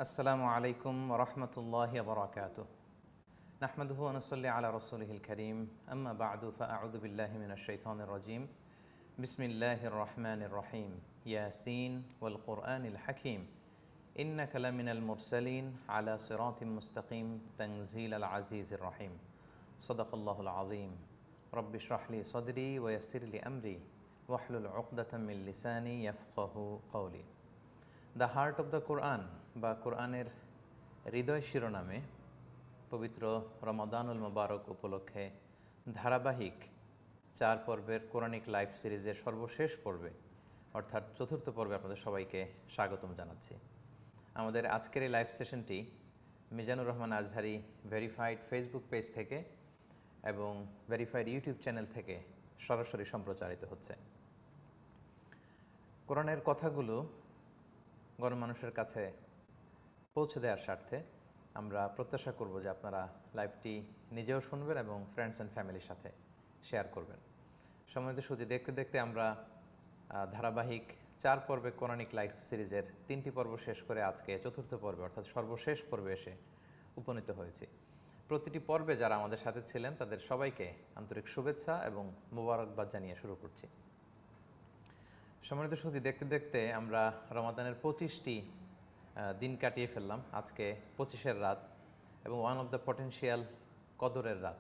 আসসালামু আলাইকুম রহমতুল্লাহি বারাকাতুহ নাহমাদুহু ওয়া নুসাল্লি আলা রাসূলিহিল কারীম আম্মা বা'দু ফাআউযু বিল্লাহি মিনাশ শাইতানির রাজীম বিসমিল্লাহির রহমানির রহিম ইয়াসিন ওয়াল কুরআনিল হাকীম ইন্নাকা লামিনাল মুরসালিন আলা সিরাতিম মুস্তাকিম তানজিলাল আজিজির রহিম সাদাকাল্লাহুল আযীম রব্বি ইশরাহ লি সাদরি ওয়া ইয়াসসির লি আমরি ওয়াহলুল উকদাতাম মিন লিসানি ইয়াফকাহু কওলি। দ্য হার্ট অব দ্য কোরআন বা কোরআনের হৃদয় শিরোনামে পবিত্র রমাদানুল মুবারক উপলক্ষে ধারাবাহিক 4 পর্বের কোরআনিক লাইভ সিরিজের সর্বশেষ পর্বে অর্থাৎ চতুর্থ পর্বে আপনাদের সবাইকে স্বাগতম জানাচ্ছি। আমাদের আজকের এই লাইভ সেশনটি Mizanur Rahman Azhari verified Facebook page থেকে এবং ভেরিফাইড ইউটিউব চ্যানেল থেকে সরাসরি সম্প্রচারিত হচ্ছে। কোরআনের কথাগুলো গণমানুষের কাছে পৌঁছে দেওয়ার স্বার্থে আমরা প্রত্যাশা করব যে আপনারা লাইভটি নিজেও শুনবেন এবং ফ্রেন্ডস অ্যান্ড ফ্যামিলির সাথে শেয়ার করবেন। সম্মানিত সুধী, দেখতে দেখতে আমরা ধারাবাহিক 4 পর্বে কোরআনিক লাইভ সিরিজের 3টি পর্ব শেষ করে আজকে চতুর্থ পর্বে অর্থাৎ সর্বশেষ পর্বে এসে উপনীত হয়েছি। প্রতিটি পর্বে যারা আমাদের সাথে ছিলেন তাদের সবাইকে আন্তরিক শুভেচ্ছা এবং মোবারকবাদ জানিয়ে শুরু করছি। সম্মানিত সুধী, দেখতে দেখতে আমরা রমাদানের 25টি দিন কাটিয়ে ফেললাম। আজকে 25-এর রাত এবং ওয়ান অফ দ্য পটেনশিয়াল কদরের রাত।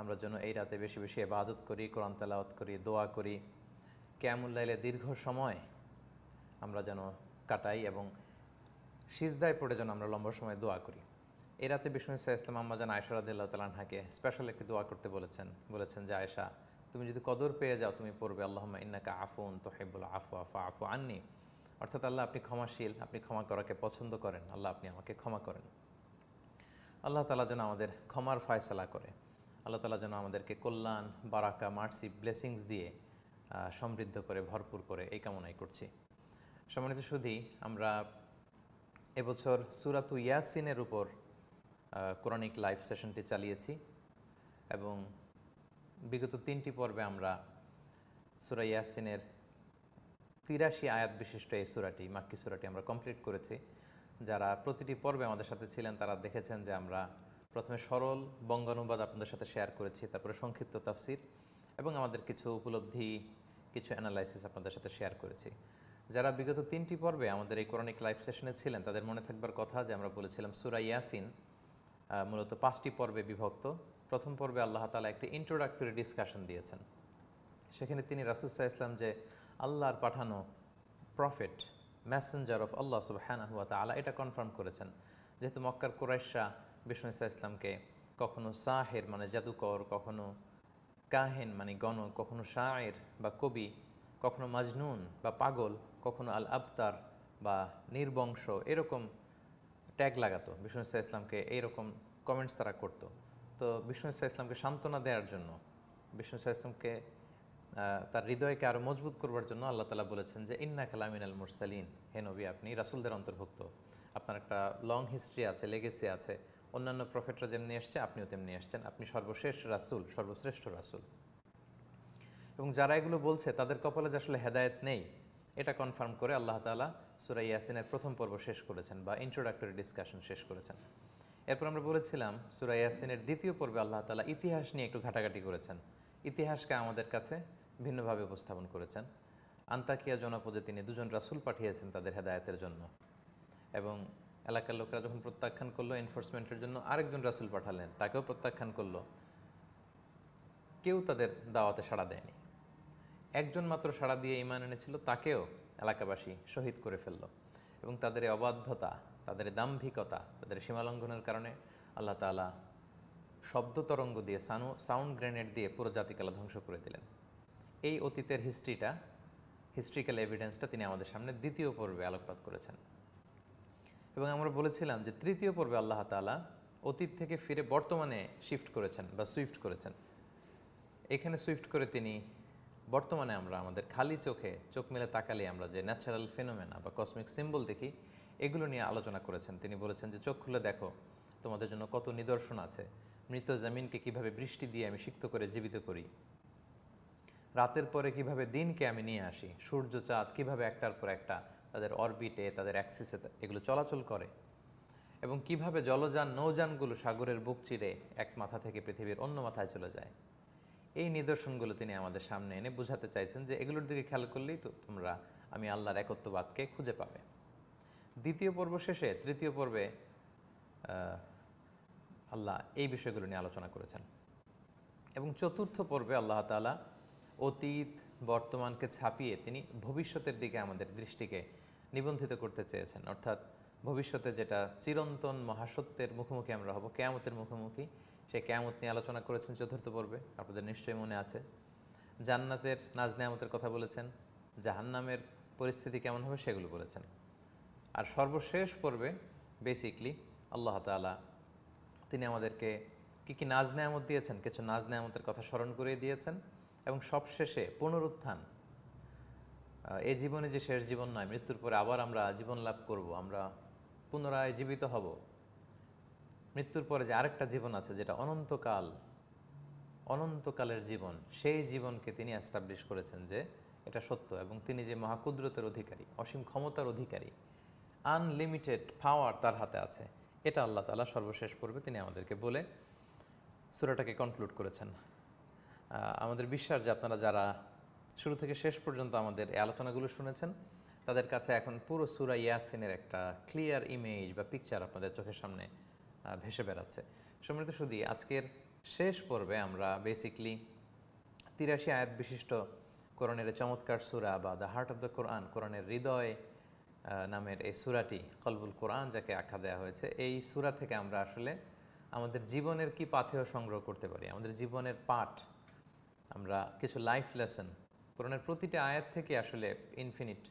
আমরা যেন এই রাতে বেশি বেশি ইবাদত করি, কোরআন তেলাওয়াত করি, দোয়া করি, কিয়ামুল লাইলে দীর্ঘ সময় আমরা যেন কাটাই এবং সিজদায় পড়ে যেন আমরা লম্বা সময় দোয়া করি। এই রাতে বিষ্ণু ইসলাম আম্মা জান আয়েশা রাদিয়াল্লাহু তাআলা আনহাকে স্পেশাল একটি দোয়া করতে বলেছেন যে আয়েশা, তুমি যদি কদর পেয়ে যাও তুমি পড়বে আল্লাহুম্মা ইন্নাকা আফুন তুহিব্বুল আফওয়া ফাআফু আন্নি, অর্থাৎ আল্লাহ আপনি ক্ষমাশীল, আপনি ক্ষমা করাকে পছন্দ করেন, আল্লাহ আপনি আমাকে ক্ষমা করেন। আল্লাহ তাআলা যেন আমাদের ক্ষমার ফয়সালা করে, আল্লাহ তাআলা যেন আমাদেরকে কল্যাণ, বারাকা, মার্সি, ব্লেসিংস দিয়ে সমৃদ্ধ করে, ভরপুর করে, এই কামনাই করছি। সম্মানিত সুধী, আমরা এবছর সূরাতু ইয়াসিনের উপর কোরআনিক লাইভ সেশনটি চালিয়েছি এবং বিগত 3টি পর্বে আমরা সূরা ইয়াসিনের 83 আয়াত বিশিষ্ট এই সূরাটি, মাক্কি সূরাটি আমরা কমপ্লিট করেছি। যারা প্রতিটি পর্বে আমাদের সাথে ছিলেন তারা দেখেছেন যে আমরা প্রথমে সরল বঙ্গানুবাদ আপনাদের সাথে শেয়ার করেছি, তারপরে সংক্ষিপ্ত তাফসির এবং আমাদের কিছু উপলব্ধি, কিছু অ্যানালাইসিস আপনাদের সাথে শেয়ার করেছি। যারা বিগত 3টি পর্বে আমাদের এই কোরআনিক লাইভ সেশনে ছিলেন তাদের মনে থাকবার কথা যে আমরা বলেছিলাম সূরা ইয়াসিন মূলত 5টি পর্বে বিভক্ত। প্রথম পর্বে আল্লাহ তাআলা একটি ইন্ট্রোডাক্টরি ডিসকাশন দিয়েছেন। সেখানে তিনি রাসূল সাল্লাল্লাহু আলাইহি ওয়াসাল্লাম যে আল্লাহর পাঠানো প্রফেট, মেসেঞ্জার অফ আল্লাহ সুবহানাহু ওয়া তাআলা, এটা কনফার্ম করেছেন। যেহেতু মক্কার কুরাইশরা বিষ্ণু ইসলামকে কখনো সাহের মানে জাদুকর, কখনো কাহিন মানে গণক, কখনো শায়ের বা কবি, কখনো মাজনুন বা পাগল, কখনো আল আবতার বা নির্বংশ, এরকম ট্যাগ লাগাতো বিষ্ণু ইসলামকে, এইরকম কমেন্টস তারা করতো। তো বিষ্ণু ইসলামকে সান্ত্বনা দেওয়ার জন্য, বিষ্ণু ইসলামকে তার হৃদয়কে আরও মজবুত করবার জন্য আল্লাহ তাআলা বলেছেন যে ইন্নাকা লামিনাল মুরসালিন, হে নবী আপনি রাসূলদের অন্তর্ভুক্ত, আপনার একটা লং হিস্ট্রি আছে, লেগেসি আছে, অন্যান্য প্রফেটরা যেমনি এসছে আপনিও তেমনি এসছেন, আপনি সর্বশেষ রাসূল, সর্বশ্রেষ্ঠ রাসূল। এবং যারা এগুলো বলছে তাদের কপালে যে আসলে হেদায়েত নেই এটা কনফার্ম করে আল্লাহ তাআলা সূরা ইয়াসিনের প্রথম পর্ব শেষ করেছেন বা ইন্ট্রোডাক্টরি ডিসকাশন শেষ করেছেন। এরপর আমরা বলেছিলাম সূরা ইয়াসিনের দ্বিতীয় পর্বে আল্লাহ তাআলা ইতিহাস নিয়ে একটু ঘাটাঘাটি করেছেন, ইতিহাসকে আমাদের কাছে ভিন্নভাবে উপস্থাপন করেছেন। আন্তাকিয়া জনপদে তিনি 2জন রাসূল পাঠিয়েছেন তাদের হেদায়েতের জন্য, এবং এলাকার লোকরা যখন প্রত্যাখ্যান করলো এনফোর্সমেন্টের জন্য আরেকজন রাসূল পাঠালেন, তাকেও প্রত্যাখ্যান করলো। কেউ তাদের দাওয়াতে সাড়া দেয়নি। একজন মাত্র সাড়া দিয়ে ঈমান এনেছিল, তাকেও এলাকাবাসী শহীদ করে ফেলল। এবং তাদের এই অবাধ্যতা, তাদের দাম্ভিকতা, তাদের সীমালঙ্ঘনের কারণে আল্লাহ তাআলা শব্দ তরঙ্গ দিয়ে, সাউন্ড গ্রেনেড দিয়ে পুরো জাতিকালা ধ্বংস করে দিলেন। এই অতীতের হিস্ট্রিক্যাল এভিডেন্সটা তিনি আমাদের সামনে দ্বিতীয় পর্বে আলোকপাত করেছেন। এবং আমরা বলেছিলাম যে তৃতীয় পর্বে আল্লাহ তাআলা অতীত থেকে ফিরে বর্তমানে শিফট করেছেন বা সুইফট করেছেন। এখানে সুইফট করে তিনি বর্তমানে আমরা আমাদের খালি চোখ মেলে তাকালে আমরা যে ন্যাচারাল ফেনোমেনা বা কসমিক সিম্বল দেখি, এগুলো নিয়ে আলোচনা করেছেন। তিনি বলেছেন যে চোখ খুলে দেখো, তোমাদের জন্য কত নিদর্শন আছে, মৃত জমিনকে কিভাবে বৃষ্টি দিয়ে আমি সিক্ত করে জীবিত করি, রাতের পরে কিভাবে দিনকে আমি নিয়ে আসি, সূর্য চাঁদ কিভাবে একটার পর একটা তাদের অরবিটে, তাদের অ্যাক্সিসে এগুলো চলাচল করে, এবং কিভাবে জলযান নৌযানগুলো সাগরের বুক চিরে এক মাথা থেকে পৃথিবীর অন্য মাথায় চলে যায়, এই নিদর্শনগুলো তিনি আমাদের সামনে এনে বোঝাতে চাইছেন যে এগুলোর দিকে খেয়াল করলেই তো তোমরা আমি আল্লাহর একত্ববাদকে খুঁজে পাবে। দ্বিতীয় পর্ব শেষে তৃতীয় পর্বে আল্লাহ এই বিষয়গুলো নিয়ে আলোচনা করেছেন এবং চতুর্থ পর্বে আল্লাহ তাআলা অতীত বর্তমানকে ছাপিয়ে তিনি ভবিষ্যতের দিকে আমাদের দৃষ্টিকে নিবন্ধিত করতে চেয়েছেন, অর্থাৎ ভবিষ্যতে যেটা চিরন্তন মহাসত্যের মুখোমুখি আমরা হব, কেয়ামতের মুখোমুখি, সেই কেয়ামত নিয়ে আলোচনা করেছেন চতুর্থ পর্বে, আপনাদের নিশ্চয়ই মনে আছে। জান্নাতের নাজ নেয়ামতের কথা বলেছেন, জাহান্নামের পরিস্থিতি কেমন হবে সেগুলো বলেছেন। আর সর্বশেষ পর্বে বেসিকলি আল্লাহ তাআলা তিনি আমাদেরকে কী কী নাজ নেয়ামত দিয়েছেন, কিছু নাজ নেয়ামতের কথা স্মরণ করিয়ে দিয়েছেন এবং সবশেষে পুনরুত্থান, এই জীবনে যে শেষ জীবন নয়, মৃত্যুর পরে আবার আমরা জীবন লাভ করব, আমরা পুনরায় জীবিত হব, মৃত্যুর পরে যে আরেকটা জীবন আছে যেটা অনন্তকালের জীবন, সেই জীবনকে তিনি এস্টাবলিশ করেছেন যে এটা সত্য এবং তিনি যে মহাকুদরতের অধিকারী, অসীম ক্ষমতার অধিকারী, আনলিমিটেড পাওয়ার তার হাতে আছে, এটা আল্লাহ তাআলা সর্বশেষ পর্বে তিনি আমাদেরকে বলে সূরাটাকে কনক্লুড করেছেন। আমাদের বিশ্বাস যে আপনারা যারা শুরু থেকে শেষ পর্যন্ত আমাদের এই আলোচনাগুলো শুনেছেন, তাদের কাছে এখন পুরো সূরা ইয়াসিনের একটা ক্লিয়ার ইমেজ বা পিকচার আপনাদের চোখের সামনে ভেসে বেড়াচ্ছে। সম্মানিত সুধী, আজকের শেষ পর্বে আমরা বেসিকলি 83 আয়াত বিশিষ্ট কোরআনের চমৎকার সূরা বা দ্য হার্ট অফ দ্য কোরআন, কোরআনের হৃদয় নামের এই সূরাটি, কলবুল কোরআন যাকে আখ্যা দেওয়া হয়েছে, এই সূরা থেকে আমরা আসলে আমাদের জীবনের কি পাথেয় সংগ্রহ করতে পারি, আমাদের জীবনের পাঠ, আমরা কিছু লাইফ লেসন, কোরআনের প্রতিটা আয়াত থেকে আসলে ইনফিনিট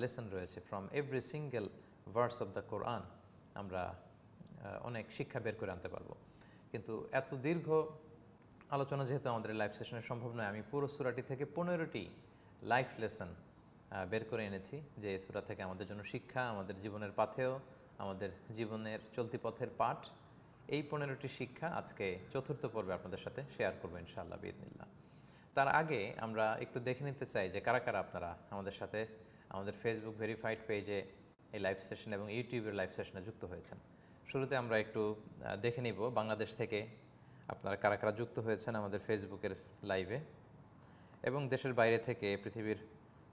লেসন রয়েছে। From every single verse of the Quran আমরা অনেক শিক্ষা বের করে আনতে পারবো। কিন্তু এত দীর্ঘ আলোচনা যেহেতু আমাদের লাইভ সেশনে সম্ভব নয়, আমি পুরো সূরাটি থেকে 15টি লাইফ লেসন বের করে এনেছি, যে এই সূরা থেকে আমাদের জন্য শিক্ষা, আমাদের জীবনের পাথেয়, আমাদের জীবনের চলতি পথের পাঠ, এই 15টি শিক্ষা আজকে চতুর্থ পর্বে আপনাদের সাথে শেয়ার করবো ইনশাআল্লাহ বিইذনিল্লাহ। তার আগে আমরা একটু দেখে নিতে চাই যে কারা কারা আপনারা আমাদের সাথে আমাদের ফেসবুক ভেরিফাইড পেজে এই লাইভ সেশন এবং ইউটিউবের লাইভ সেশনে যুক্ত হয়েছেন। শুরুতে আমরা একটু দেখে নিব বাংলাদেশ থেকে আপনারা কারা কারা যুক্ত হয়েছেন আমাদের ফেসবুকের লাইভে, এবং দেশের বাইরে থেকে পৃথিবীর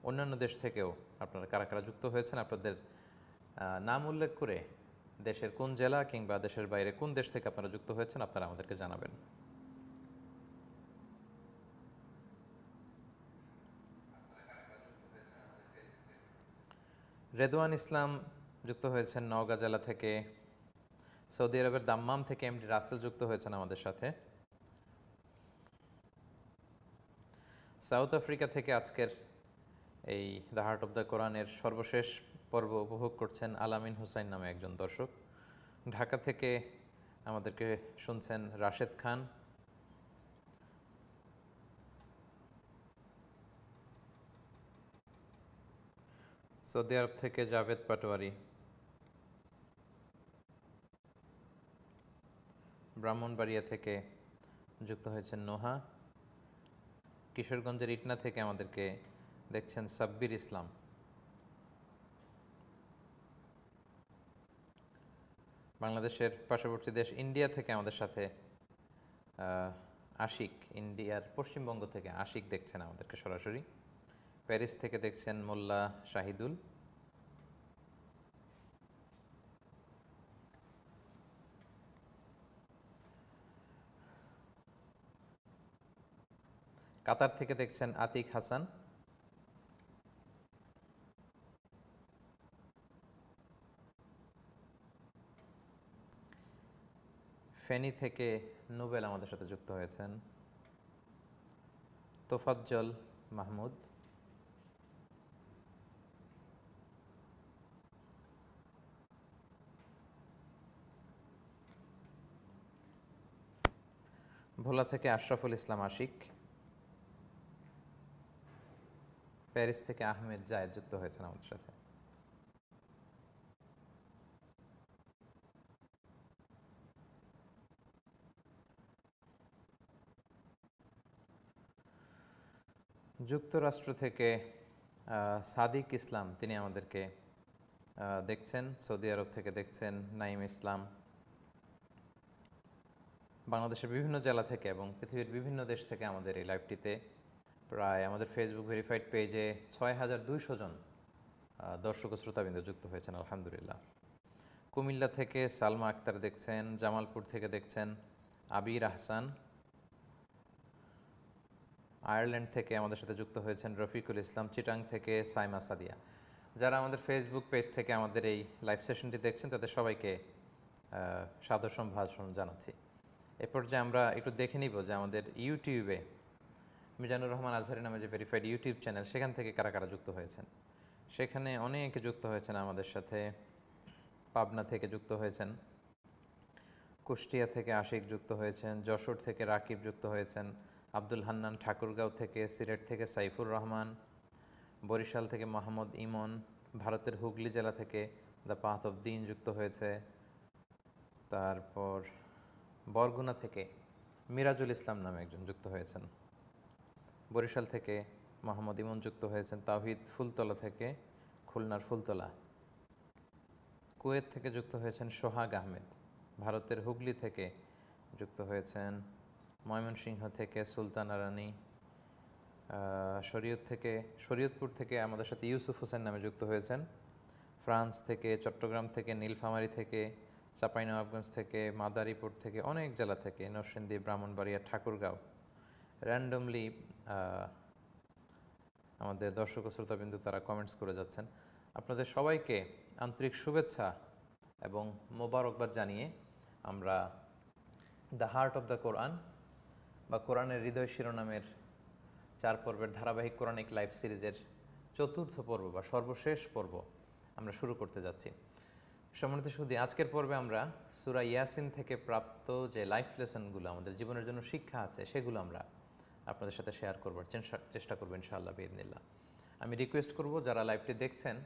অন্যান্য দেশ থেকেও আপনারা কারা কারা যুক্ত হয়েছেন, আপনাদের নাম উল্লেখ করে দেশের কোন জেলা কিংবা দেশের বাইরে কোন দেশ থেকে আপনারা যুক্ত হয়েছেন আপনারা আমাদেরকে জানাবেন। রেদওয়ান ইসলাম যুক্ত হয়েছেন নওগাঁ জেলা থেকে। সৌদি আরবের দাম্মাম থেকে এমডি রাসেল যুক্ত হয়েছেন আমাদের সাথে। সাউথ আফ্রিকা থেকে আজকের এই দ্য হার্ট অফ দ্য কোরআনের সর্বশেষ পর্ব উপভোগ করছেন আলামিন হুসাইন নামে একজন দর্শক। ঢাকা থেকে আমাদেরকে শুনছেন রাশেদ খান। সৌদি আরব থেকে জাভেদ পাটোয়ারি। ব্রাহ্মণবাড়িয়া থেকে যুক্ত হয়েছেন নোহা। কিশোরগঞ্জের ইটনা থেকে আমাদেরকে দেখছেন সাব্বির ইসলাম। বাংলাদেশের পার্শ্ববর্তী দেশ ইন্ডিয়া থেকে আমাদের সাথে আশিক, ইন্ডিয়ার পশ্চিমবঙ্গ থেকে আশিক দেখছেন আমাদেরকে সরাসরি। প্যারিস থেকে দেখছেন মোল্লা শাহিদুল। কাতার থেকে দেখছেন আতিক হাসান। ফেনী থেকে নোবেল আমাদের সাথে যুক্ত হয়েছেন। তোফাজ্জল মাহমুদ। ভোলা থেকে আশরাফুল ইসলাম আশিক। প্যারিস থেকে আহমেদ জায়েদ যুক্ত হয়েছেন আমাদের সাথে। যুক্তরাষ্ট্র থেকে সাদিক ইসলাম, তিনি আমাদেরকে দেখছেন, সৌদি আরব থেকে দেখছেন নাইম ইসলাম, বাংলাদেশের বিভিন্ন জেলা থেকে এবং পৃথিবীর বিভিন্ন দেশ থেকে আমাদের এই লাইভটিতে প্রায় আমাদের ফেসবুক ভেরিফাইড পেজে ৬,২০০ জন দর্শক ও শ্রোতাবৃন্দ যুক্ত হয়েছেন, আলহামদুলিল্লাহ। কুমিল্লা থেকে সালমা আক্তার দেখছেন, জামালপুর থেকে দেখছেন আবির আহসান, আয়ারল্যান্ড থেকে আমাদের সাথে যুক্ত হয়েছেন রফিকুল ইসলাম, চিটাং থেকে সাইমা সাদিয়া। যারা আমাদের ফেসবুক পেজ থেকে আমাদের এই লাইভ সেশনটি দেখছেন তাদের সবাইকে সাদর সম্ভাষণ জানাচ্ছি। এ পর্যায়ে আমরা একটু দেখে নিব যে আমাদের ইউটিউবে মিজানুর রহমান আজহারি নামে যে ভেরিফাইড ইউটিউব চ্যানেল, সেখান থেকে কারা কারা যুক্ত হয়েছেন। সেখানে অনেকে যুক্ত হয়েছেন আমাদের সাথে। পাবনা থেকে যুক্ত হয়েছেন, কুষ্টিয়া থেকে আশিক যুক্ত হয়েছেন, যশোর থেকে রাকিব যুক্ত হয়েছেন, আব্দুল হান্নান ঠাকুরগাঁও থেকে, সিলেট থেকে সাইফুর রহমান, বরিশাল থেকে মোহাম্মদ ইমন, ভারতের হুগলি জেলা থেকে দ্য পাথ অফ দিন যুক্ত হয়েছে, তারপর বরগুনা থেকে মিরাজুল ইসলাম নামে একজন যুক্ত হয়েছেন, বরিশাল থেকে মোহাম্মদ ইমন যুক্ত হয়েছেন, তাওহিদ ফুলতলা থেকে, খুলনার ফুলতলা, কুয়েত থেকে যুক্ত হয়েছেন সোহাগ আহমেদ, ভারতের হুগলি থেকে যুক্ত হয়েছেন, ময়মনসিংহ থেকে সুলতানা রানী, শরীয়তপুর থেকে আমাদের সাথে ইউসুফ হোসেন নামে যুক্ত হয়েছেন, ফ্রান্স থেকে, চট্টগ্রাম থেকে, নীলফামারী থেকে, চাঁপাইনবাবগঞ্জ থেকে, মাদারীপুর থেকে, অনেক জেলা থেকে, নরসিংদী, ব্রাহ্মণবাড়িয়া, ঠাকুরগাঁও, র্যান্ডমলি আমাদের দর্শক ও শ্রোতাবিন্দু তারা কমেন্টস করে যাচ্ছেন। আপনাদের সবাইকে আন্তরিক শুভেচ্ছা এবং মোবারকবাদ জানিয়ে আমরা দ্য হার্ট অফ দ্য কোরআন বা কোরআনের হৃদয় শিরোনামের 4 পর্বের ধারাবাহিক কোরআনিক লাইভ সিরিজের চতুর্থ পর্ব বা সর্বশেষ পর্ব আমরা শুরু করতে যাচ্ছি। সম্মানিত সুধী, আজকের পর্বে আমরা সূরা ইয়াসিন থেকে প্রাপ্ত যে লাইফ লেসনগুলো আমাদের জীবনের জন্য শিক্ষা আছে সেগুলো আমরা আপনাদের সাথে শেয়ার করবার চেষ্টা করবো ইনশাআল্লাহ বিইذনিল্লাহ। আমি রিকোয়েস্ট করব যারা লাইভটি দেখছেন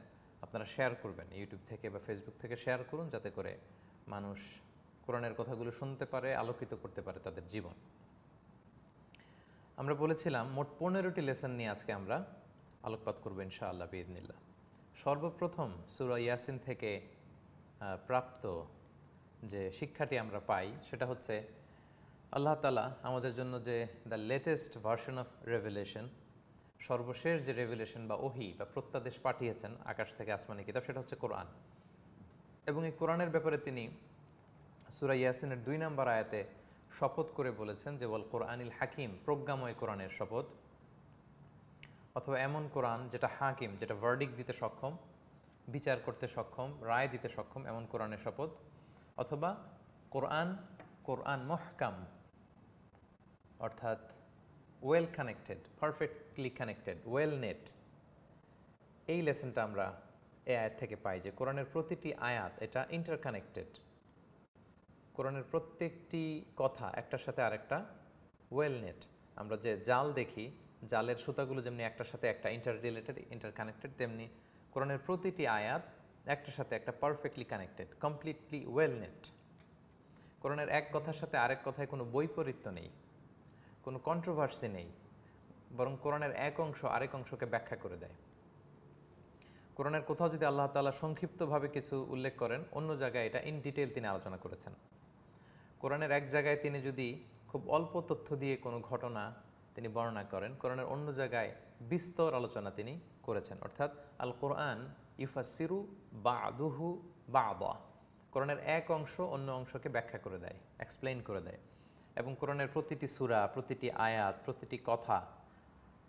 আপনারা শেয়ার করবেন, ইউটিউব থেকে বা ফেসবুক থেকে শেয়ার করুন, যাতে করে মানুষ কোরআনের কথাগুলো শুনতে পারে, আলোকিত করতে পারে তাদের জীবন। আমরা বলেছিলাম মোট 15টি লেসন নিয়ে আজকে আমরা আলোকপাত করবো ইনশাআল্লাহ বিইذনিল্লাহ। সর্বপ্রথম সূরা ইয়াসিন থেকে প্রাপ্ত যে শিক্ষাটি আমরা পাই সেটা হচ্ছে আল্লাহ তাআলা আমাদের জন্য যে the latest version of revelation, সর্বশেষ যে রেভেলেশন বা ওহী বা প্রত্যাদেশ পাঠিয়েছেন আকাশ থেকে আসমানি কিতাব, সেটা হচ্ছে কোরআন। এবং এই কোরআনের ব্যাপারে তিনি সূরা ইয়াসিনের 2 নম্বর আয়াতে শপথ করে বলেছেন যে ওয়াল কোরআনিল হাকিম, প্রজ্ঞাময় কোরআনের শপথ, অথবা এমন কোরআন যেটা হাকিম, যেটা ভার্ডিক্ট দিতে সক্ষম, বিচার করতে সক্ষম, রায় দিতে সক্ষম, এমন কোরআনের শপথ, অথবা কোরআন মুহকাম, অর্থাৎ well connected, perfectly connected, well net. এই লেসনটা আমরা এই আয়াত থেকে পাই যে কোরআনের প্রতিটি আয়াত এটা ইন্টারকানেক্টেড। কোরআনের প্রত্যেকটি কথা একটার সাথে আরেকটা ওয়েল নেট। আমরা যে জাল দেখি, জালের সুতাগুলো যেমনি একটার সাথে একটা ইন্টার রিলেটেড, ইন্টারকানেক্টেড, তেমনি কোরআনের প্রতিটি আয়াত একটার সাথে একটা perfectly connected, completely well net. কোরআনের এক কথার সাথে আরেক কথায় কোনো বৈপরীত্য নেই, কোনো কন্ট্রোভার্সি নেই, বরং কোরআনের এক অংশ আরেক অংশকে ব্যাখ্যা করে দেয়। কোরআনের কোথাও যদি আল্লাহ তাআলা সংক্ষিপ্তভাবে কিছু উল্লেখ করেন, অন্য জায়গায় এটা ইন ডিটেইল তিনি আলোচনা করেছেন। কোরআনের এক জায়গায় তিনি যদি খুব অল্প তথ্য দিয়ে কোনো ঘটনা তিনি বর্ণনা করেন, কোরআনের অন্য জায়গায় বিস্তর আলোচনা তিনি করেছেন। অর্থাৎ আল কোরআন ইউফাসসিরু বা'দুহু বা'দা, কোরআনের এক অংশ অন্য অংশকে ব্যাখ্যা করে দেয়, এক্সপ্লেইন করে দেয়। এবং কোরআনের প্রতিটি সূরা, প্রতিটি আয়াত, প্রতিটি কথা,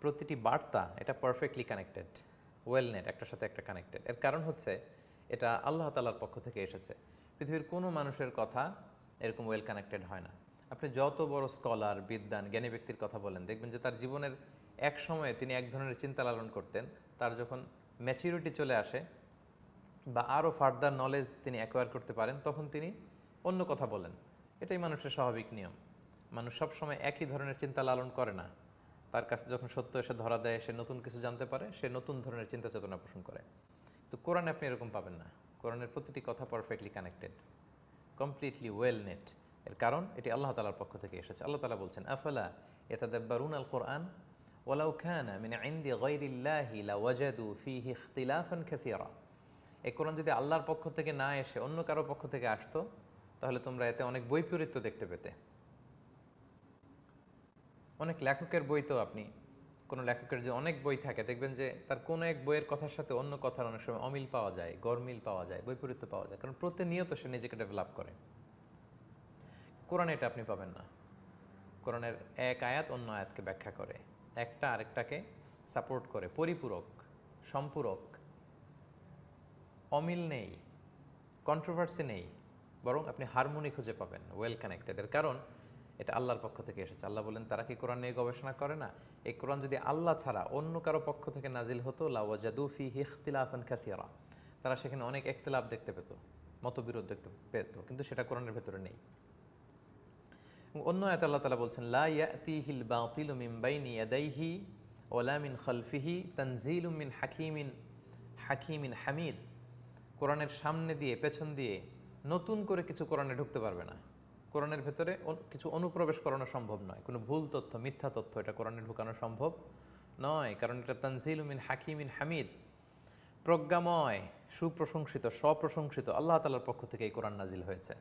প্রতিটি বার্তা এটা পারফেক্টলি কানেক্টেড, ওয়েল নেট, একটার সাথে একটা কানেক্টেড। এর কারণ হচ্ছে এটা আল্লাহ তাআলার পক্ষ থেকে এসেছে। পৃথিবীর কোনো মানুষের কথা এরকম ওয়েল কানেক্টেড হয় না। আপনি যত বড় স্কলার, বিদ্বান, জ্ঞানী ব্যক্তির কথা বলেন, দেখবেন যে তার জীবনের এক সময়ে তিনি এক ধরনের চিন্তা লালন করতেন, তার যখন ম্যাচিউরিটি চলে আসে বা আরও ফার্দার নলেজ তিনি অ্যাকোয়ার করতে পারেন, তখন তিনি অন্য কথা বলেন। এটাই মানুষের স্বাভাবিক নিয়ম। মানুষ সবসময় একই ধরনের চিন্তা লালন করে না। তার কাছে যখন সত্য এসে ধরা দেয়, সে নতুন কিছু জানতে পারে, সে নতুন ধরনের চিন্তা চেতনা পোষণ করে। তো কোরআনে আপনি এরকম পাবেন না। কোরআনের প্রতিটি কথা perfectly connected, completely well net. এর কারণ এটি আল্লাহ তাআলার পক্ষ থেকে এসেছে। আল্লাহ তাআলা বলছেন আফালা ইয়াতাদাব্বারুনা আল কোরআন ওয়ালাউ কানা মিন ইনদি গায়রিল্লাহি লাওয়াজাদু ফীহি ইখতিলাফান কাসীরা। এই কোরআন যদি আল্লাহর পক্ষ থেকে না এসে অন্য কারো পক্ষ থেকে আসতো, তাহলে তোমরা এতে অনেক বৈপরীত্য দেখতে পেতে। অনেক লেখকের বই তো আপনি, কোনো লেখকের যে অনেক বই থাকে, দেখবেন যে তার কোনো এক বইয়ের কথার সাথে অন্য কথার অনেক সময় অমিল পাওয়া যায়, গরমিল পাওয়া যায়, বৈপরীত্য পাওয়া যায়, কারণ প্রতিনিয়ত সে নিজেকে ডেভেলপ করে। কোরআনে এটা আপনি পাবেন না। কোরআনের এক আয়াত অন্য আয়াতকে ব্যাখ্যা করে, একটা আরেকটাকে সাপোর্ট করে, পরিপূরক, সম্পূরক, অমিল নেই, কন্ট্রোভার্সি নেই, বরং আপনি হারমোনি খুঁজে পাবেন, ওয়েল কানেক্টেড। এর কারণ এটা আল্লাহর পক্ষ থেকে এসেছে। আল্লাহ বলেন, তারা কি কোরআন নিয়ে গবেষণা করে না? এই কোরআন যদি আল্লাহ ছাড়া অন্য কারো পক্ষ থেকে নাজিল হতো, লাওয়াজাদু ফীহি ইখতিলাফান কাসীরা, তারা সেখানে অনেক ইখতিলাফ দেখতে পেত, মতবিরোধ দেখতে পেত, কিন্তু সেটা কোরআনের ভেতরে নেই। অন্য আয়াতে আল্লাহ তাআলা বলছেন, লা ইয়াতিহিল বাতিলু মিন বাইনি ইয়াদাইহি ওয়ালা মিন খালফিহি তানজিলুম মিন হাকিমিন হামিদ। কোরআনের সামনে দিয়ে পেছন দিয়ে নতুন করে কিছু কোরআনে ঢুকতে পারবে না। কোরআনের ভেতরে কিছু অনুপ্রবেশ করানো সম্ভব নয়, কোনো ভুল তথ্য, মিথ্যা তথ্য এটা কোরআনে ঢুকানো সম্ভব নয়, কারণ এটা তানজিলুম মিন হাকিমিন হামিদ, প্রজ্ঞাময়, সুপ্রশংসিত, স্বপ্রশংসিত আল্লাহ তাআলার পক্ষ থেকে এই কোরআন নাজিল হয়েছে।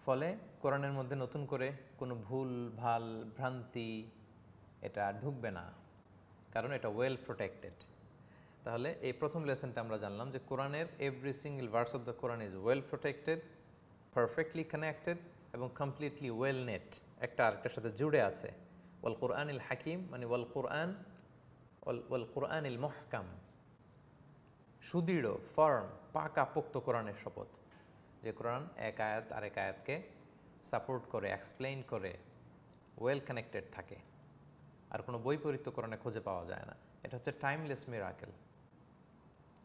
ফলে কোরআনের মধ্যে নতুন করে কোনো ভুল ভাল ভ্রান্তি এটা ঢুকবে না, কারণ এটা ওয়েল প্রোটেক্টেড। তাহলে এই প্রথম লেসনটা আমরা জানলাম যে কোরআনের every single verse of the Quran is well protected, perfectly connected এবং কমপ্লিটলি ওয়েল নেট, একটা আরেকটার সাথে জুড়ে আছে। ওয়াল কোরআনিল হাকিম মানে ওয়াল কোরআনিল মুহকাম, সুদৃঢ়, ফার্ম, পাকা পোক্ত কোরআনের শপথ, যে কোরআন এক আয়াত আরেক আয়াতকে সাপোর্ট করে, এক্সপ্লেইন করে, ওয়েল কানেক্টেড থাকে, আর কোনো বৈপরীত্য কোরআনে খুঁজে পাওয়া যায় না। এটা হচ্ছে টাইমলেস মিরাকেল।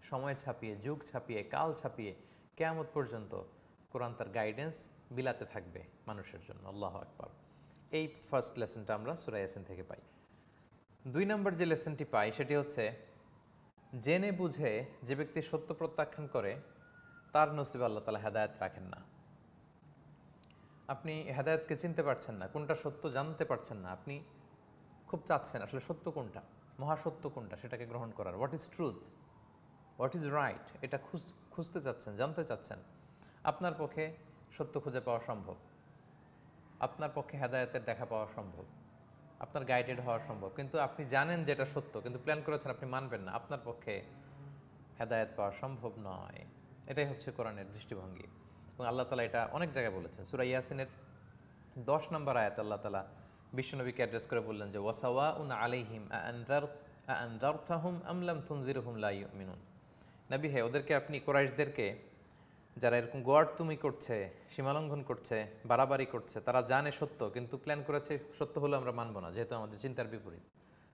সময় ছাপিয়ে, যুগ ছাপিয়ে, কাল ছাপিয়ে কিয়ামত পর্যন্ত কোরআন তার গাইডেন্স বিলাতে থাকবে মানুষের জন্য। আল্লাহু আকবার। এই ফার্স্ট লেসনটা আমরা সূরা ইয়াসিন থেকে পাই। 2 নম্বর যে লেসনটি পাই সেটি হচ্ছে, জেনে বুঝে যে ব্যক্তি সত্য প্রত্যাখ্যান করে তার নসিবে আল্লাহ তাআলা হেদায়েত রাখেন না। আপনি হেদায়েতকে চিনতে পারছেন না, কোনটা সত্য জানতে পারছেন না, আপনি খুব চাচ্ছেন আসলে সত্য কোনটা, মহাসত্য কোনটা, সেটাকে গ্রহণ করার, what is truth, what is right, এটা খুঁজতে চাচ্ছেন, জানতে চাচ্ছেন। আপনার পক্ষে সত্য খুঁজে পাওয়া সম্ভব, আপনার পক্ষে হেদায়েতের দেখা পাওয়া সম্ভব, আপনার গাইডেড হওয়া সম্ভব, কিন্তু আপনি জানেন যেটা সত্য, কিন্তু প্ল্যান করেছেন আপনি মানবেন না, আপনার পক্ষে হেদায়েত পাওয়া সম্ভব নয়। এটাই হচ্ছে কোরআনের দৃষ্টিভঙ্গি। এবং আল্লাহ তাআলা এটা অনেক জায়গায় বলেছেন। সূরা ইয়াসিনের 10 নম্বর আয়াত আল্লাহ তাআলা বিশ্বনবীকে অ্যাড্রেস করে বললেন যে, ওয়াসাওয়াউন আলাইহিম আনযারতাহুম আম লাম তুনজিরহুম লা ইউমিনুন। নবী হে, ওদেরকে আপনি, কুরাইশদেরকে যারা এরকম গোয়ার্তুমি করছে, সীমালঙ্ঘন করছে, বাড়াবাড়ি করছে, তারা জানে সত্য, কিন্তু প্ল্যান করেছে সত্য হলো আমরা মানব না, যেহেতু আমাদের চিন্তার বিপরীত,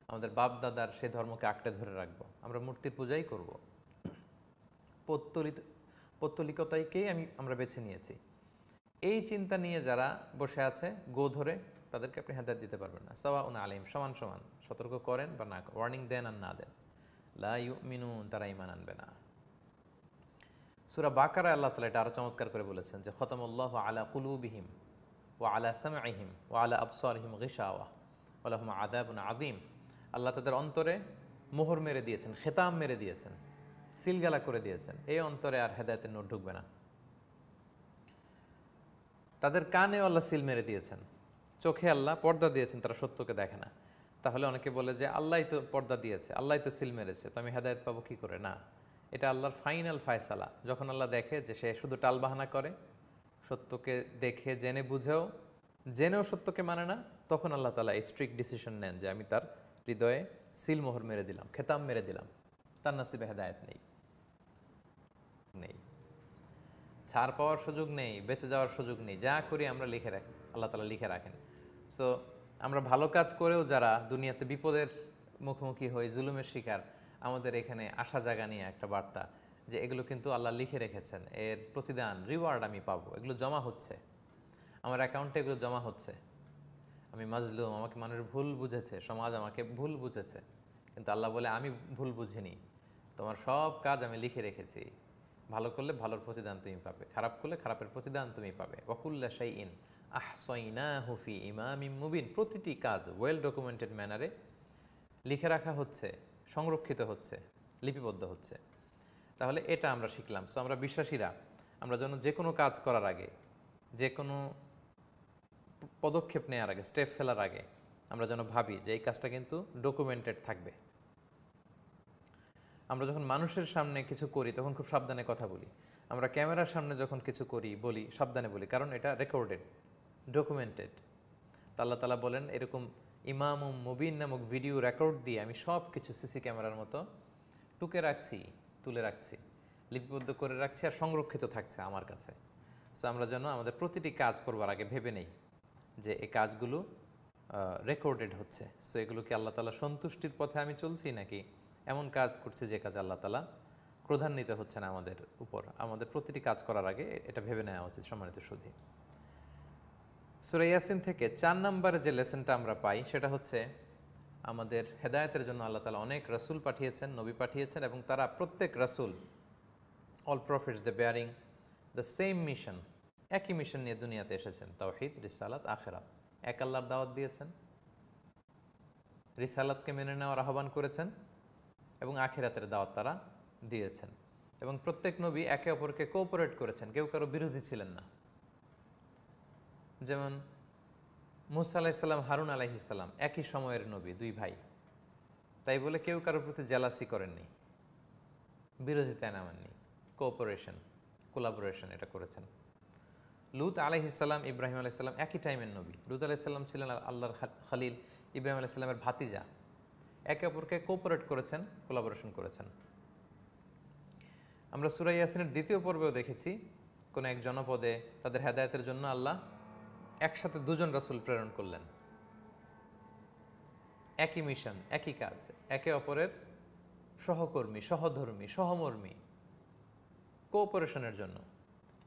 আমাদের বাপ দাদার সে ধর্মকে আঁকড়ে ধরে রাখবো, আমরা মূর্তির পূজাই করব, পৌত্তলিকতাকেই আমরা বেছে নিয়েছি। এই চিন্তা নিয়ে যারা বসে আছে গো ধরে, তাদেরকে আপনি হেদায়েত দিতে পারবেন না। সাওয়াউন আলাইহিম, সমান সমান, সতর্ক করেন বা না, ওয়ার্নিং দেন আর না দেন, লা ইউমিনুন, তারা ঈমান আনবে না। সূরা বাকারায় আল্লাহ তাআলা এটা আরো চমৎকার করে বলেছেন যে, খতামাল্লাহু আলা কুলুবিহিম ওয়া আলা সামঈহিম ওয়া আলা আবসারিহিম গিশাওয়া ওয়া লাহুম আযাবুন আযীম। আল্লাহ তাদের অন্তরে মোহর মেরে দিয়েছেন, খেতাম মেরে দিয়েছেন, সিলগালা করে দিয়েছেন, এই অন্তরে আর হেদায়েতের নূর ঢুকবে না। তাদের কানে আল্লাহ সিল মেরে দিয়েছেন, চোখে আল্লাহ পর্দা দিয়েছেন, তারা সত্যকে দেখে না। তাহলে অনেকে বলে যে আল্লাহই তো পর্দা দিয়েছে, আল্লাহই তো সিল মেরেছে, তো আমি হেদায়েত পাবো কি করে? না, এটা আল্লাহর ফাইনাল ফায়সালা। যখন আল্লাহ দেখে যে সে শুধু টালবাহানা করে, সত্যকে দেখে জেনেও সত্যকে মানে না, তখন আল্লাহ তাআলা এই স্ট্রিক্ট ডিসিশন নেন যে আমি তার হৃদয়ে সিল মোহর মেরে দিলাম, খেতাম মেরে দিলাম, তার নসিবে হেদায়েত নেই, ছাড় পাওয়ার সুযোগ নেই, বেঁচে যাওয়ার সুযোগ নেই, যা করি আমরা লিখে রাখি, আল্লাহ তাআলা লিখে রাখেন। সো আমরা ভালো কাজ করেও যারা দুনিয়াতে বিপদের মুখোমুখি হই, জুলুমের শিকার, আমাদের এখানে আশা জাগা নিয়ে একটা বার্তা যে এগুলো কিন্তু আল্লাহ লিখে রেখেছেন, এর প্রতিদান, রিওয়ার্ড আমি পাবো, এগুলো জমা হচ্ছে আমার অ্যাকাউন্টে, এগুলো জমা হচ্ছে। আমি মাজলুম, আমাকে মানুষ ভুল বুঝেছে, সমাজ আমাকে ভুল বুঝেছে, কিন্তু আল্লাহ বলে আমি ভুল বুঝিনি, তোমার সব কাজ আমি লিখে রেখেছি, ভালো করলে ভালোর প্রতিদান তুমি পাবে, খারাপ করলে খারাপের প্রতিদান তুমি পাবে। ওয়াকুল্লা শাইইন আহসাইনাহু ফি ইমামিম মুবিন, প্রতিটি কাজ ওয়েল ডকুমেন্টেড ম্যানারে লিখে রাখা হচ্ছে, সংরক্ষিত হচ্ছে, লিপিবদ্ধ হচ্ছে। তাহলে এটা আমরা শিখলাম। সো আমরা বিশ্বাসীরা আমরা যেন যে কোনো কাজ করার আগে, যে কোনো পদক্ষেপ নেওয়ার আগে, স্টেপ ফেলার আগে আমরা যেন ভাবি যে এই কাজটা কিন্তু ডকুমেন্টেড থাকবে। আমরা যখন মানুষের সামনে কিছু করি তখন খুব সাবধানে কথা বলি। আমরা ক্যামেরার সামনে যখন কিছু করি বলি সাবধানে বলি, কারণ এটা রেকর্ডেড, ডকুমেন্টেড। আল্লাহ তাআলা বলেন এরকম ইমাম মুবিন নামক ভিডিও রেকর্ড দিয়ে আমি সব কিছু সিসি ক্যামেরার মতো টুকে রাখছি, তুলে রাখছি, লিপিবদ্ধ করে রাখছি, আর সংরক্ষিত থাকছে আমার কাছে। সো আমরা যেন আমাদের প্রতিটি কাজ করবার আগে ভেবে নেই যে এই কাজগুলো রেকর্ডেড হচ্ছে। সো এগুলো কি আল্লাহ তাআলা সন্তুষ্টির পথে আমি চলছি, নাকি এমন কাজ করছে যে কাজ আল্লাহ তাআলা ক্রোধান্বিত হচ্ছেন আমাদের উপর। আমাদের প্রতিটি কাজ করার আগে এটা ভেবে নেওয়া উচিত। সম্মানিত সুধী, সূরা ইয়াসিন থেকে 4 নম্বরে যে লেসনটা আমরা পাই সেটা হচ্ছে আমাদের হেদায়েতের জন্য আল্লাহ তাআলা অনেক রাসূল পাঠিয়েছেন, নবী পাঠিয়েছেন, এবং তারা প্রত্যেক রাসূল, all prophets they bearing the same mission, একই মিশন নিয়ে দুনিয়াতে এসেছেন, তাওহীদ, রিসালাত, আখিরাত। এক আল্লাহর দাওয়াত দিয়েছেন, রিসালাতকে মেনে নেওয়ার আহ্বান করেছেন, এবং আখিরাতের দাওয়াত তারা দিয়েছেন। এবং প্রত্যেক নবী একে অপরকে কোঅপারেট করেছেন, কেউ কারো বিরোধী ছিলেন না। যেমন মুসা আলাইহিস সালাম, হারুন আলাইহিস সালাম একই সময়ের নবী, দুই ভাই, তাই বলে কেউ কারোর প্রতি জেলাসি করেননি, বিরোধিতা নামাননি, কোঅপারেশন, কোলাবোরেশন এটা করেছেন। লূত আলাইহিস সালাম, ইব্রাহিম আলাইহিস সালাম একই টাইমের নবী। লূত আলাইহিস সালাম ছিলেন আল্লাহর খলিল, ইব্রাহিম আলাইহিস সালামের ভাতিজা। একে অপরকে কোঅপারেট করেছেন, কোলাবোরেশন করেছেন। আমরা সূরা ইয়াসিনের দ্বিতীয় পর্বেও দেখেছি কোন এক জনপদে তাদের হেদায়েতের জন্য আল্লাহ একসাথে দুজন রাসূল প্রেরণ করলেন। একই মিশন, একই কাজ, একে অপরের সহকর্মী, সহধর্মী, সহমর্মী, কোঅপারেশনের জন্য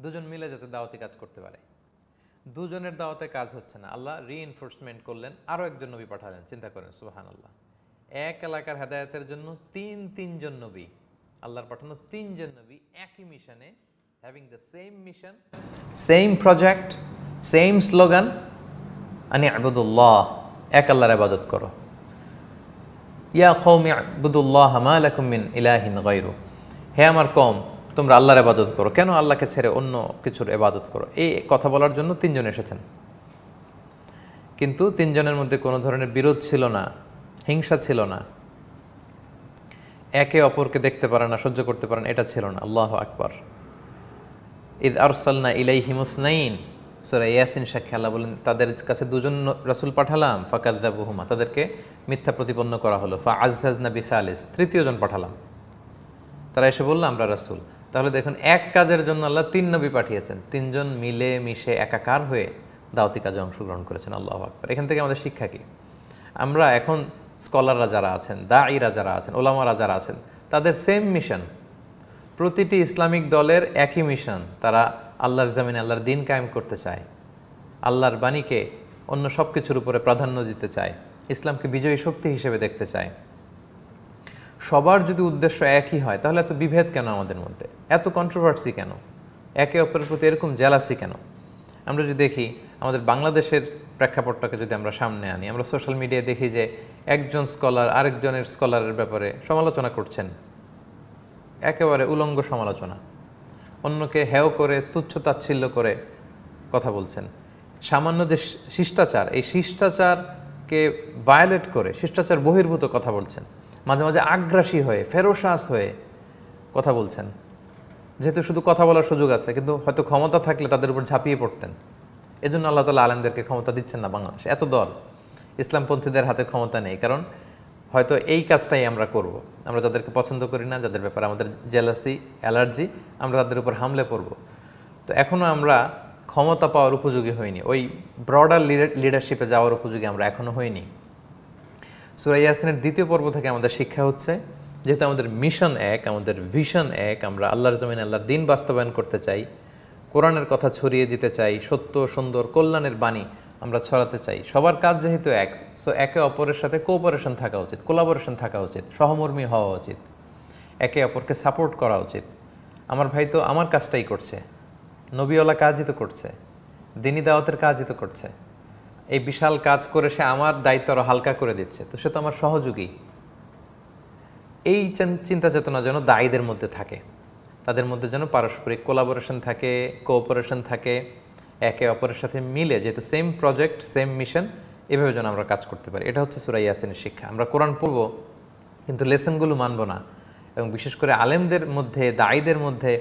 দুজন মিলে যাতে দাওয়াতি কাজ করতে পারে। দুজনের দাওয়াতে কাজ হচ্ছে না, আল্লাহ রিইনফোর্সমেন্ট করলেন, আরও একজন নবী পাঠালেন। চিন্তা করেন, সুবহানাল্লাহ। এক এলাকার হেদায়েতের জন্য তিনজন নবী, আল্লাহর পাঠানো তিনজন নবী একই মিশনে, having the same mission, same project, same slogan, আনি আবুদুল্লাহ, এক আল্লাহর ইবাদত করো। ইয়া কওমি আবুদুল্লাহ মা লাকুম মিন ইলাহিন গায়রু, হে আমার কওম তোমরা আল্লাহর ইবাদত করো, কেন আল্লাহকে ছেড়ে অন্য কিছুর ইবাদত করো। এই কথা বলার জন্য তিনজন এসেছেন, কিন্তু তিনজনের মধ্যে কোনো ধরনের বিরোধ ছিল না, হিংসা ছিল না, একে অপরকে দেখতে পারে না, সহ্য করতে পারে না, এটা ছিল না। আল্লাহু আকবার। ইদ আরসালনা ইলাইহিম ইসনাইন, সূরা ইয়াসিন সাক্ষী আল্লাহ বলেন তাদের কাছে দুজন রাসূল পাঠালাম, ফাকাযযাবুহুমা, তাদেরকে মিথ্যা প্রতিপন্ন করা হলো, ফাআযযাজনা বিসালিস, তৃতীয়জন পাঠালাম। তারা এসে বলল আমরা রাসূল। তাহলে দেখুন এক কাজের জন্য আল্লাহ তিন নবী পাঠিয়েছেন, তিনজন মিলে মিশে একাকার হয়ে দাওয়াতি কাজে অংশগ্রহণ করেছেন। আল্লাহু আকবার। এখান থেকে আমাদের শিক্ষা কি? আমরা এখন স্কলাররা যারা আছেন, দাঈরা যারা আছেন, ওলামারা যারা আছেন, তাদের সেম মিশন, প্রতিটি ইসলামিক দলের একই মিশন। তারা আল্লাহর জমিনে আল্লাহর দ্বীন কায়েম করতে চায়, আল্লাহর বাণীকে অন্য সব কিছুর উপরে প্রাধান্য দিতে চায়, ইসলামকে বিজয়ী শক্তি হিসেবে দেখতে চায়। সবার যদি উদ্দেশ্য একই হয় তাহলে এত বিভেদ কেন আমাদের মধ্যে, এত কন্ট্রোভার্সি কেন, একে অপরের প্রতি এরকম জেলাসি কেন? আমরা যদি দেখি আমাদের বাংলাদেশের প্রেক্ষাপটটাকে যদি আমরা সামনে আনি, আমরা সোশ্যাল মিডিয়ায় দেখি যে একজন স্কলার আরেকজনের স্কলারের ব্যাপারে সমালোচনা করছেন, একেবারে উলঙ্গ সমালোচনা, অন্যকে হেয় করে তুচ্ছ তাচ্ছিল্য করে কথা বলছেন। সামান্য যে শিষ্টাচার, এই শিষ্টাচারকে ভায়োলেট করে শিষ্টাচার বহির্ভূত কথা বলছেন, মাঝে মাঝে আগ্রাসী হয়ে ফেরোসাস হয়ে কথা বলছেন। যেহেতু শুধু কথা বলার সুযোগ আছে, কিন্তু হয়তো ক্ষমতা থাকলে তাদের উপর ঝাঁপিয়ে পড়তেন। এজন্য আল্লাহ তাআলা আলেমদেরকে ক্ষমতা দিচ্ছেন না বাংলাদেশে। এত দল, ইসলামপন্থীদের হাতে ক্ষমতা নেই, কারণ হয়তো এই কাজটাই আমরা করব। আমরা যাদেরকে পছন্দ করি না, যাদের ব্যাপারে আমাদের জেলাসি, অ্যালার্জি, আমরা তাদের উপর হামলে পড়ব। তো এখনও আমরা ক্ষমতা পাওয়ার উপযোগী হইনি, ওই ব্রডার লিডারশিপে যাওয়ার উপযোগী আমরা এখনও হইনি। সূরা ইয়াসিনের দ্বিতীয় পর্ব থেকে আমাদের শিক্ষা হচ্ছে, যেহেতু আমাদের মিশন এক, আমাদের ভিশন এক, আমরা আল্লাহর জমিনে আল্লাহর দ্বীন বাস্তবায়ন করতে চাই, কোরআনের কথা ছড়িয়ে দিতে চাই, সত্য সুন্দর কল্যাণের বাণী আমরা ছড়াতে চাই, সবার কাজ যেহেতু এক, সো একে অপরের সাথে কোঅপারেশন থাকা উচিত, কোলাবোরেশন থাকা উচিত, সহমর্মী হওয়া উচিত, একে অপরকে সাপোর্ট করা উচিত। আমার ভাই তো আমার কাজটাই করছে, নবীওয়ালা কাজই তো করছে, দ্বীনি দাওয়াতের কাজই তো করছে, এই বিশাল কাজ করে সে আমার দায়িত্ব আরও হালকা করে দিচ্ছে, তো সে তো আমার সহযোগী। এই চিন্তা চেতনা যেন দায়ীদের মধ্যে থাকে। তাদের মধ্যে যেন পারস্পরিক কোলাবোরেশন থাকে, কোঅপারেশন থাকে, একে অপরের সাথে মিলে, যেহেতু সেম প্রজেক্ট সেম মিশন, এভাবে যেন আমরা কাজ করতে পারি। এটা হচ্ছে সূরা ইয়াসিনের শিক্ষা। আমরা কোরআন পড়ব কিন্তু লেসনগুলো মানব না, এবং বিশেষ করে আলেমদের মধ্যে, দায়ীদের মধ্যে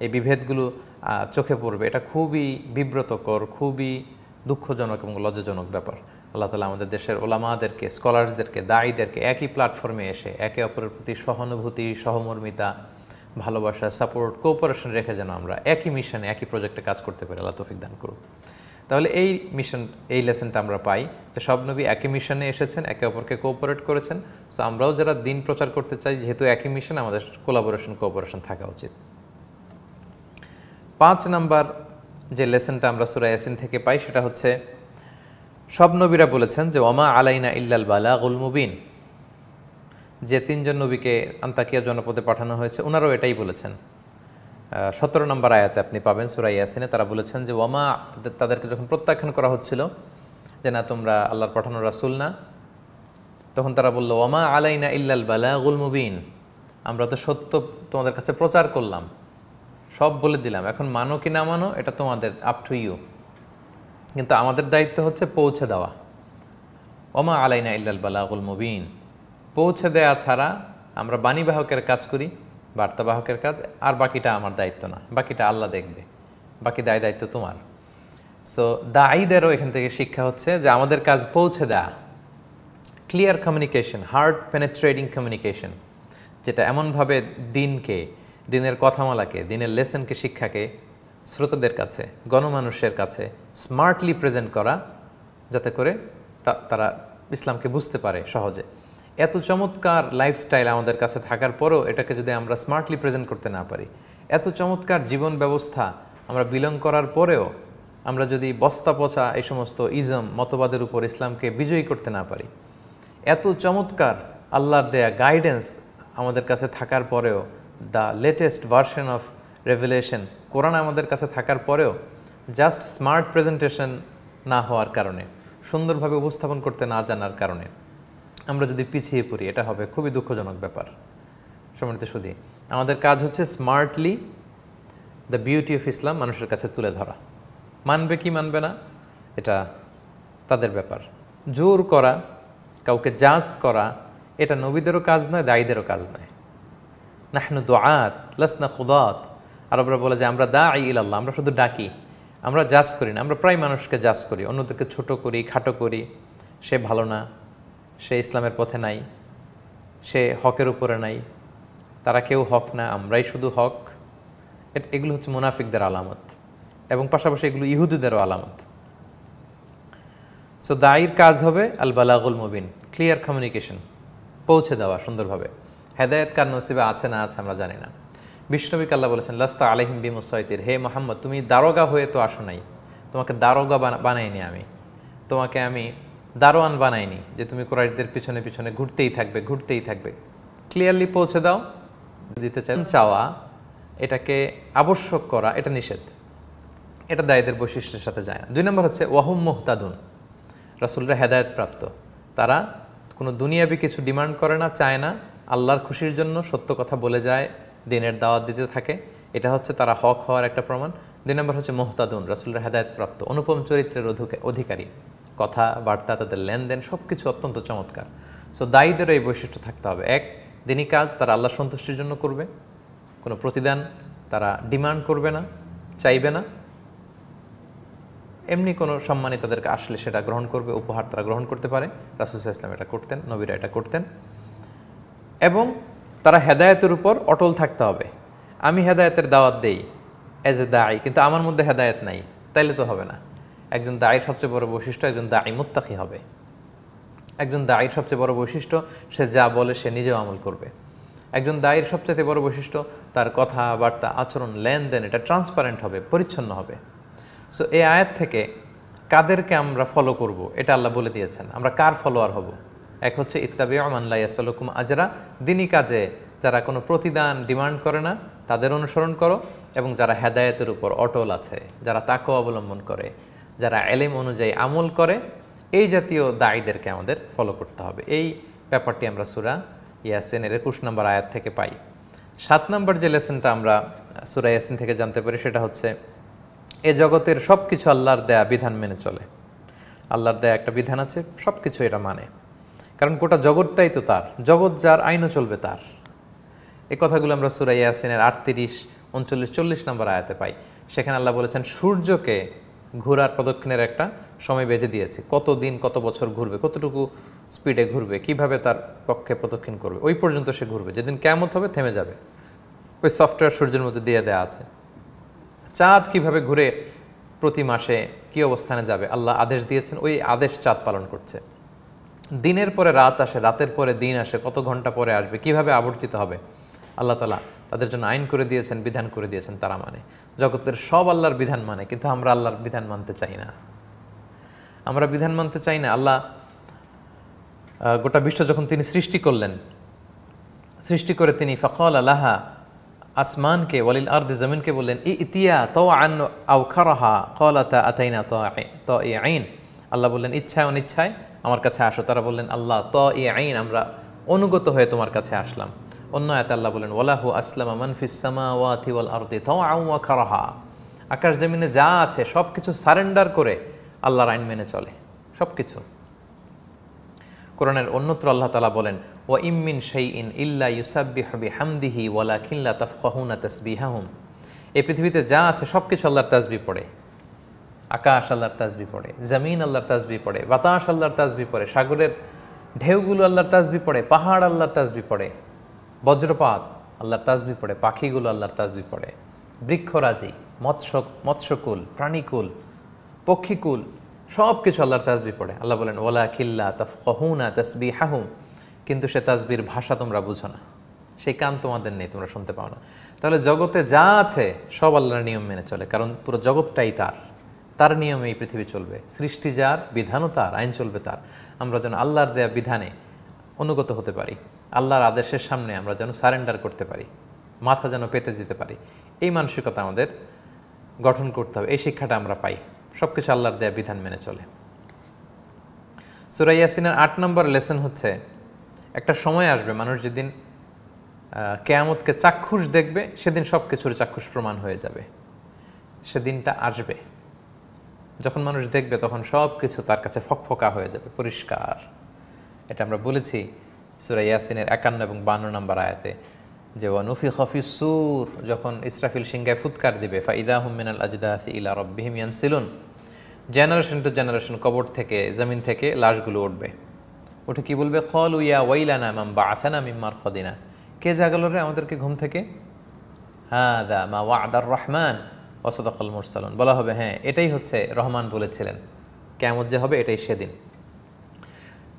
এই বিভেদগুলো চোখে পড়বে। এটা খুবই বিব্রতকর, খুবই দুঃখজনক এবং লজ্জাজনক ব্যাপার। আল্লাহ তাআলা আমাদের দেশের ওলামাদেরকে, স্কলার্সদেরকে, দায়ীদেরকে একই প্ল্যাটফর্মে এসে একে অপরের প্রতি সহানুভূতি, সহমর্মিতা, ভালোবাসা, সাপোর্ট, কোঅপারেশন রেখে যেন আমরা একই মিশনে, একই প্রজেক্টে কাজ করতে পারি। আল্লাহ তৌফিক দান করুন। তাহলে এই মিশন, এই লেসনটা আমরা পাই যে সব নবী একই মিশনে এসেছেন, একে অপরকে কোঅপারেট করেছেন। সো আমরাও যারা দিন প্রচার করতে চাই, যেহেতু একই মিশন, আমাদের কোলাবোরেশন, কোঅপারেশন থাকা উচিত। 5 নাম্বার যে লেসনটা আমরা সূরা ইয়াসিন থেকে পাই সেটা হচ্ছে, সব নবীরা বলেছেন যে ওয়ামা আলাইনা ইল্লাল বালাগুল মুবিন। যে 3 জন নবীকে আন্তাকিয়া জনপদে পাঠানো হয়েছে ওনারাও এটাই বলেছেন। 17 নম্বর আয়াতে আপনি পাবেন সূরা ইয়াসিনে। তারা বলেছেন যে ওয়ামা, তাদেরকে যখন প্রত্যাখ্যান করা হচ্ছিল যে না তোমরা আল্লাহর পাঠানো রাসূল না, তখন তারা বলল ওয়ামা আলাইনা ইল্লাল বালাগুল মুবিন, আমরা তো সত্য তোমাদের কাছে প্রচার করলাম, সব বলে দিলাম, এখন মানো কি না মানো এটা তোমাদের, আপ টু ইউ, কিন্তু আমাদের দায়িত্ব হচ্ছে পৌঁছে দেওয়া। ওমা আলাইনা ইল্লাল বালাগুল মুবিন, পৌঁছে দেয়া ছাড়া আমরা বাণীবাহকের কাজ করি, বার্তাবাহকের কাজ, আর বাকিটা আমার দায়িত্ব না, বাকিটা আল্লাহ দেখবে, বাকি দায়িত্ব তোমার। সো দায়ীদেরও এখান থেকে শিক্ষা হচ্ছে যে আমাদের কাজ পৌঁছে দেয়া, clear communication, heart penetrating communication, যেটা এমনভাবে দিনকে, দিনের কথামালাকে, দিনের লেসনকে, শিক্ষাকে শ্রোতাদের কাছে, গণমানুষের কাছে স্মার্টলি প্রেজেন্ট করা, যাতে করে তারা ইসলামকে বুঝতে পারে সহজে। এত চমৎকার লাইফস্টাইল আমাদের কাছে থাকার পরেও এটাকে যদি আমরা স্মার্টলি প্রেজেন্ট করতে না পারি, এত চমৎকার জীবন ব্যবস্থা আমরা বিলং করার পরেও আমরা যদি বস্তা পচা এই সমস্ত ইজম, মতবাদের উপর ইসলামকে বিজয়ী করতে না পারি, এত চমৎকার আল্লাহর দেয়া গাইডেন্স আমাদের কাছে থাকার পরেও, the latest version of revelation Quran আমাদের কাছে থাকার পরেও জাস্ট স্মার্ট প্রেজেন্টেশন না হওয়ার কারণে, সুন্দরভাবে উপস্থাপন করতে না জানার কারণে আমরা যদি পিছিয়ে পড়ি, এটা হবে খুবই দুঃখজনক ব্যাপার। সম্মানিত সুধী, আমাদের কাজ হচ্ছে smartly the beauty of Islam মানুষের কাছে তুলে ধরা। মানবে কি মানবে না এটা তাদের ব্যাপার। জোর করা, কাউকে জাজ করা, এটা নবীদেরও কাজ নয়, দায়ীদেরও কাজ নয়। নাহনু দুআত লাসনা খুদাত। আরবরা বলে যে আমরা দাঈ ইলাল্লাহ, আমরা শুধু ডাকি, আমরা জাজ করি না। আমরা প্রায় মানুষকে জাজ করি, অন্যদেরকে ছোট করি, খাটো করি, সে ভালো না, সে ইসলামের পথে নাই, সে হকের উপরে নাই, তারা কেউ হক না, আমরাই শুধু হক। এগুলো হচ্ছে মুনাফিকদের আলামত, এবং পাশাপাশি এগুলো ইহুদিদেরও আলামত। সো দায়ীর কাজ হবে আল বালাগুল মুবিন, ক্লিয়ার কমিউনিকেশন, পৌঁছে দেওয়া সুন্দরভাবে। হেদায়েত কার নসিবে আছে না আছে আমরা জানি না। বিষ্ণুবিক আল্লাহ বলেছেন লাস্তা আলাইহিম বিমুসাইতির, হে মোহাম্মদ তুমি দারোগা হয়ে তো আসো নাই, তোমাকে দারোগা বানাইনি আমি, তোমাকে আমি দারোয়ান বানাইনি যে তুমি কুরাইশদের পিছনে পিছনে ঘুরতেই থাকবে। ক্লিয়ারলি পৌঁছে দাও। দিতে চাওয়া, এটাকে আবশ্যক করা, এটা নিষেধ, এটা দায়ীদের বৈশিষ্ট্যের সাথে যায় না। 2 নম্বর হচ্ছে ওয়াহুম মুহতাদুন, রাসূলরা হেদায়েত প্রাপ্ত, তারা কোনো দুনিয়াবি কিছু ডিমান্ড করে না, চায় না, আল্লাহর খুশির জন্য সত্য কথা বলে যায়, দিনের দাওয়াত দিতে থাকে, এটা হচ্ছে তারা হক হওয়ার একটা প্রমাণ। 2 নম্বর হচ্ছে মুহতাদুন, রাসূলরা হেদায়েত প্রাপ্ত, অনুপম চরিত্রের অধিকারী, কথা বার্তা, তাদের লেনদেন সব কিছু অত্যন্ত চমৎকার। সো দায়ীদেরও এই বৈশিষ্ট্য থাকতে হবে। এক, দিনী কাজ তারা আল্লাহ সন্তুষ্টির জন্য করবে, কোনো প্রতিদান তারা ডিমান্ড করবে না, চাইবে না, এমনি কোনো সম্মানই তাদেরকে আসলে সেটা গ্রহণ করবে, উপহার তারা গ্রহণ করতে পারে। রাসূল সাল্লাল্লাহু আলাইহি ওয়াসাল্লাম এটা করতেন, নবীরা এটা করতেন। এবং তারা হেদায়েতের উপর অটল থাকতে হবে। আমি হেদায়েতের দাওয়াত দেই এজ এ দায়ী, কিন্তু আমার মধ্যে হেদায়েত নাই, তাইলে তো হবে না। একজন দায়ীর সবচেয়ে বড় বৈশিষ্ট্য একজন দায়ী মুত্তাকি হবে। একজন দায়ীর সবচেয়ে বড় বৈশিষ্ট্য সে যা বলে সে নিজেও আমল করবে। একজন দায়ীর সবচেয়ে বড় বৈশিষ্ট্য তার কথাবার্তা, আচরণ, লেনদেন এটা ট্রান্সপারেন্ট হবে, পরিচ্ছন্ন হবে। সো এই আয়াত থেকে কাদেরকে আমরা ফলো করব এটা আল্লাহ বলে দিয়েছেন। আমরা কার ফলোয়ার হব? এক হচ্ছে ইত্তাবিউ মান লা ইয়াসালুকুম আজরা, দিনী কাজে যারা কোনো প্রতিদান ডিমান্ড করে না তাদের অনুসরণ করো, এবং যারা হেদায়েতের উপর অটল আছে, যারা তাকওয়া অবলম্বন করে, যারা ইলম অনুযায়ী আমল করে, এই জাতীয় দায়ীদেরকে আমাদের ফলো করতে হবে। এই ব্যাপারটি আমরা সূরা ইয়াসিনের 21 নম্বর আয়াত থেকে পাই। 7 নম্বর যে লেসনটা আমরা সূরা ইয়াসিন থেকে জানতে পারি সেটা হচ্ছে এ জগতের সব কিছু আল্লাহর দেয়া বিধান মেনে চলে। আল্লাহর দেয়া একটা বিধান আছে, সব কিছু এটা মানে, কারণ গোটা জগৎটাই তো তার, জগৎ যার আইনও চলবে তার। এই কথাগুলো আমরা সূরা ইয়াসিনের 38, 39, 40 নম্বর আয়াতে পাই। সেখানে আল্লাহ বলেছেন সূর্যকে ঘোরার প্রদক্ষিণের একটা সময় বেঁধে দিয়েছে, কত দিন কত বছর ঘুরবে, কতটুকু স্পিডে ঘুরবে, কিভাবে তার পক্ষে প্রদক্ষিণ করবে, ওই পর্যন্ত সে ঘুরবে, যেদিন কিয়ামত হবে থেমে যাবে। ওই সফটওয়্যার সূর্যের মধ্যে দিয়ে দেওয়া আছে। চাঁদ কিভাবে ঘুরে প্রতি মাসে কি অবস্থানে যাবে আল্লাহ আদেশ দিয়েছেন, ওই আদেশ চাঁদ পালন করছে। দিনের পরে রাত আসে, রাতের পরে দিন আসে, কত ঘন্টা পরে আসবে, কিভাবে আবর্তিত হবে, আল্লাহ তাআলা তাদের জন্য আইন করে দিয়েছেন, বিধান করে দিয়েছেন, তারা মানে। জগতের সব আল্লাহর বিধান মানে, কিন্তু আমরা আল্লাহর বিধান মানতে চাই না। আমরা বিধান মানতে চাই না। আল্লাহ গোটা বিশ্ব যখন তিনি সৃষ্টি করলেন, সৃষ্টি করে তিনি ফাকালা লাহা, আসমানকে, ওয়ালিল আরদি, জমিনকে বললেন ইতিয়া তাওআন আও কারাহা ক্বালাতা আতাইনা তাইঈন। আল্লাহ বললেন ইচ্ছায় অনিচ্ছায় আমার কাছে আসো। তারা বললেন আল্লাহ তাইঈন, আমরা অনুগত হয়ে তোমার কাছে আসলাম। অন্য আয়াতে আল্লাহ বলেন ওয়ালাহু আসলামা মান ফিস সামাওয়াতি ওয়াল আরদি তাওআন ওয়া কারাহা। আকাশ জমিনে যা আছে সব কিছু সারেন্ডার করে আল্লাহর আইন মেনে চলে, সব কিছু। কোরআনের অন্যত্র আল্লাহ তাআলা বলেন ওয়া ইম মিন শাইইন ইল্লা ইউসাব্বিহু বিহামদিহি ওয়ালাকিন লা তাফকাহুনা তাসবিহাহুম। এই পৃথিবীতে যা আছে সব কিছু আল্লাহর তাসবিহ পড়ে। আকাশ আল্লাহর তাসবিহ পড়ে, জমিন আল্লাহর তাসবিহ পড়ে, বাতাস আল্লাহর তাসবিহ পড়ে, সাগরের ঢেউগুলো আল্লাহর তাসবিহ পড়ে, পাহাড় আল্লাহর তাসবিহ পড়ে, বজ্রপাত আল্লাহর তাসবিহ পড়ে, পাখিগুলো আল্লাহর তাসবিহ পড়ে, বৃক্ষরাজি, মৎস্যকুল, প্রাণীকুল, পক্ষীকুল, সব কিছু আল্লাহর তাসবিহ পড়ে। আল্লাহ বলেন ওয়ালাকিন লা তাফকাহুনা তাসবিহাহুম, কিন্তু সে তাসবির ভাষা তোমরা বুঝো না, সেই কান তোমাদের নেই, তোমরা শুনতে পাও না। তাহলে জগতে যা আছে সব আল্লাহর নিয়ম মেনে চলে, কারণ পুরো জগৎটাই তার, তার নিয়মে এই পৃথিবী চলবে। সৃষ্টি যার, বিধানও তার, আইন চলবে তার। আমরা যেন আল্লাহর দেয়া বিধানে অনুগত হতে পারি, আল্লাহর আদেশের সামনে আমরা যেন সারেন্ডার করতে পারি, মাথা যেন পেতে দিতে পারি, এই মানসিকতা আমাদের গঠন করতে হবে। এই শিক্ষাটা আমরা পাই, সব কিছু আল্লাহর দেয়া বিধান মেনে চলে। সূরা ইয়াসিনের 8 নম্বর লেসন হচ্ছে একটা সময় আসবে মানুষ যেদিন কিয়ামতকে চাক্ষুষ দেখবে, সেদিন সব কিছুর চাক্ষুষ প্রমাণ হয়ে যাবে। সেদিনটা আসবে যখন মানুষ দেখবে, তখন সব কিছু তার কাছে ফকফকা হয়ে যাবে, পরিষ্কার। এটা আমরা বলেছি সূরা ইয়াসিনের 51 এবং 52 নম্বর আয়াতে, যে ওয়ানুফিখা ফিস সূর, যখন ইসরাফিল সিংহায় ফুৎকার দিবে, ফাইদা হুম মিনাল আজদাসি ইলা রাব্বিহিম ইয়ানসিলুন, জেনারেশন টু জেনারেশন কবর থেকে, জমিন থেকে লাশগুলো উঠবে। উঠে কি বলবে? ক্বালু ইয়া ওয়াইলানা মান বাআসানা মিন মারকাদিনা, কে জাগালো রে আমাদেরকে ঘুম থেকে? হাদা মা ওয়া'দার রহমান ওয়া সাদাকাল মুরসালুন, বলা হবে হ্যাঁ এটাই হচ্ছে রহমান বলেছিলেন, কিয়ামত যে হবে এটাই সেদিন।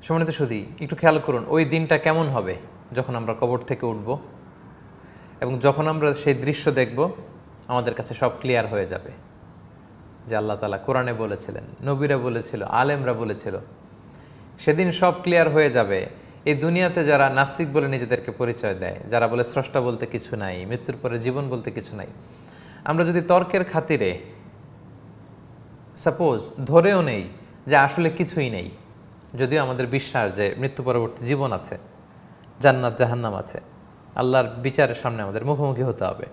সম্মানিত সুধী, একটু খেয়াল করুন ওই দিনটা কেমন হবে যখন আমরা কবর থেকে উঠব, এবং যখন আমরা সেই দৃশ্য দেখব আমাদের কাছে সব ক্লিয়ার হয়ে যাবে যে আল্লাহ তাআলা কোরআনে বলেছিলেন, নবীরা বলেছিল, আলেমরা বলেছিল। সেদিন সব ক্লিয়ার হয়ে যাবে। এই দুনিয়াতে যারা নাস্তিক বলে নিজেদেরকে পরিচয় দেয়, যারা বলে স্রষ্টা বলতে কিছু নাই, মৃত্যুর পরে জীবন বলতে কিছু নাই, আমরা যদি তর্কের খাতিরে সাপোজ ধরেও নেই যে আসলে কিছুই নেই, যদিও আমাদের বিশ্বাস যে মৃত্যু পরবর্তী জীবন আছে, জান্নাত জাহান্নাম আছে, আল্লাহর বিচারের সামনে আমাদের মুখোমুখি হতে হবে,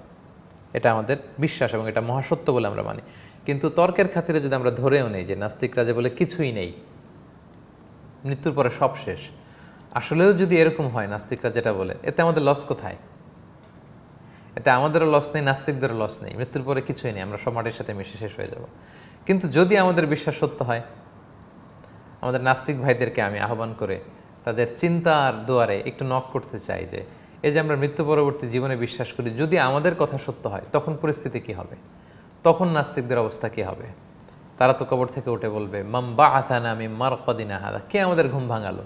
এটা আমাদের বিশ্বাস এবং এটা মহাসত্য বলে আমরা মানি। কিন্তু তর্কের খাতিরে যদি আমরা ধরেও নেই যে নাস্তিকরা যে বলে কিছুই নেই, মৃত্যুর পরে সব শেষ, আসলেও যদি এরকম হয় নাস্তিকরা যেটা বলে, এতে আমাদের লস কোথায়? এতে আমাদেরও লস নেই, নাস্তিকদেরও লস নেই, মৃত্যুর পরে কিছুই নেই, আমরা সব মাটির সাথে মিশে শেষ হয়ে যাব। কিন্তু যদি আমাদের বিশ্বাস সত্য হয়, আমাদের নাস্তিক ভাইদেরকে আমি আহ্বান করে তাদের চিন্তার দুয়ারে একটু নক করতে চাই যে এই যে আমরা মৃত্যু পরবর্তী জীবনে বিশ্বাস করি, যদি আমাদের কথা সত্য হয় তখন পরিস্থিতি কি হবে? তখন নাস্তিকদের অবস্থা কি হবে? তারা তো কবর থেকে উঠে বলবে মাম বাআসানা মিন মারকাদিনা হাদা, কে আমাদের ঘুম ভাঙালো?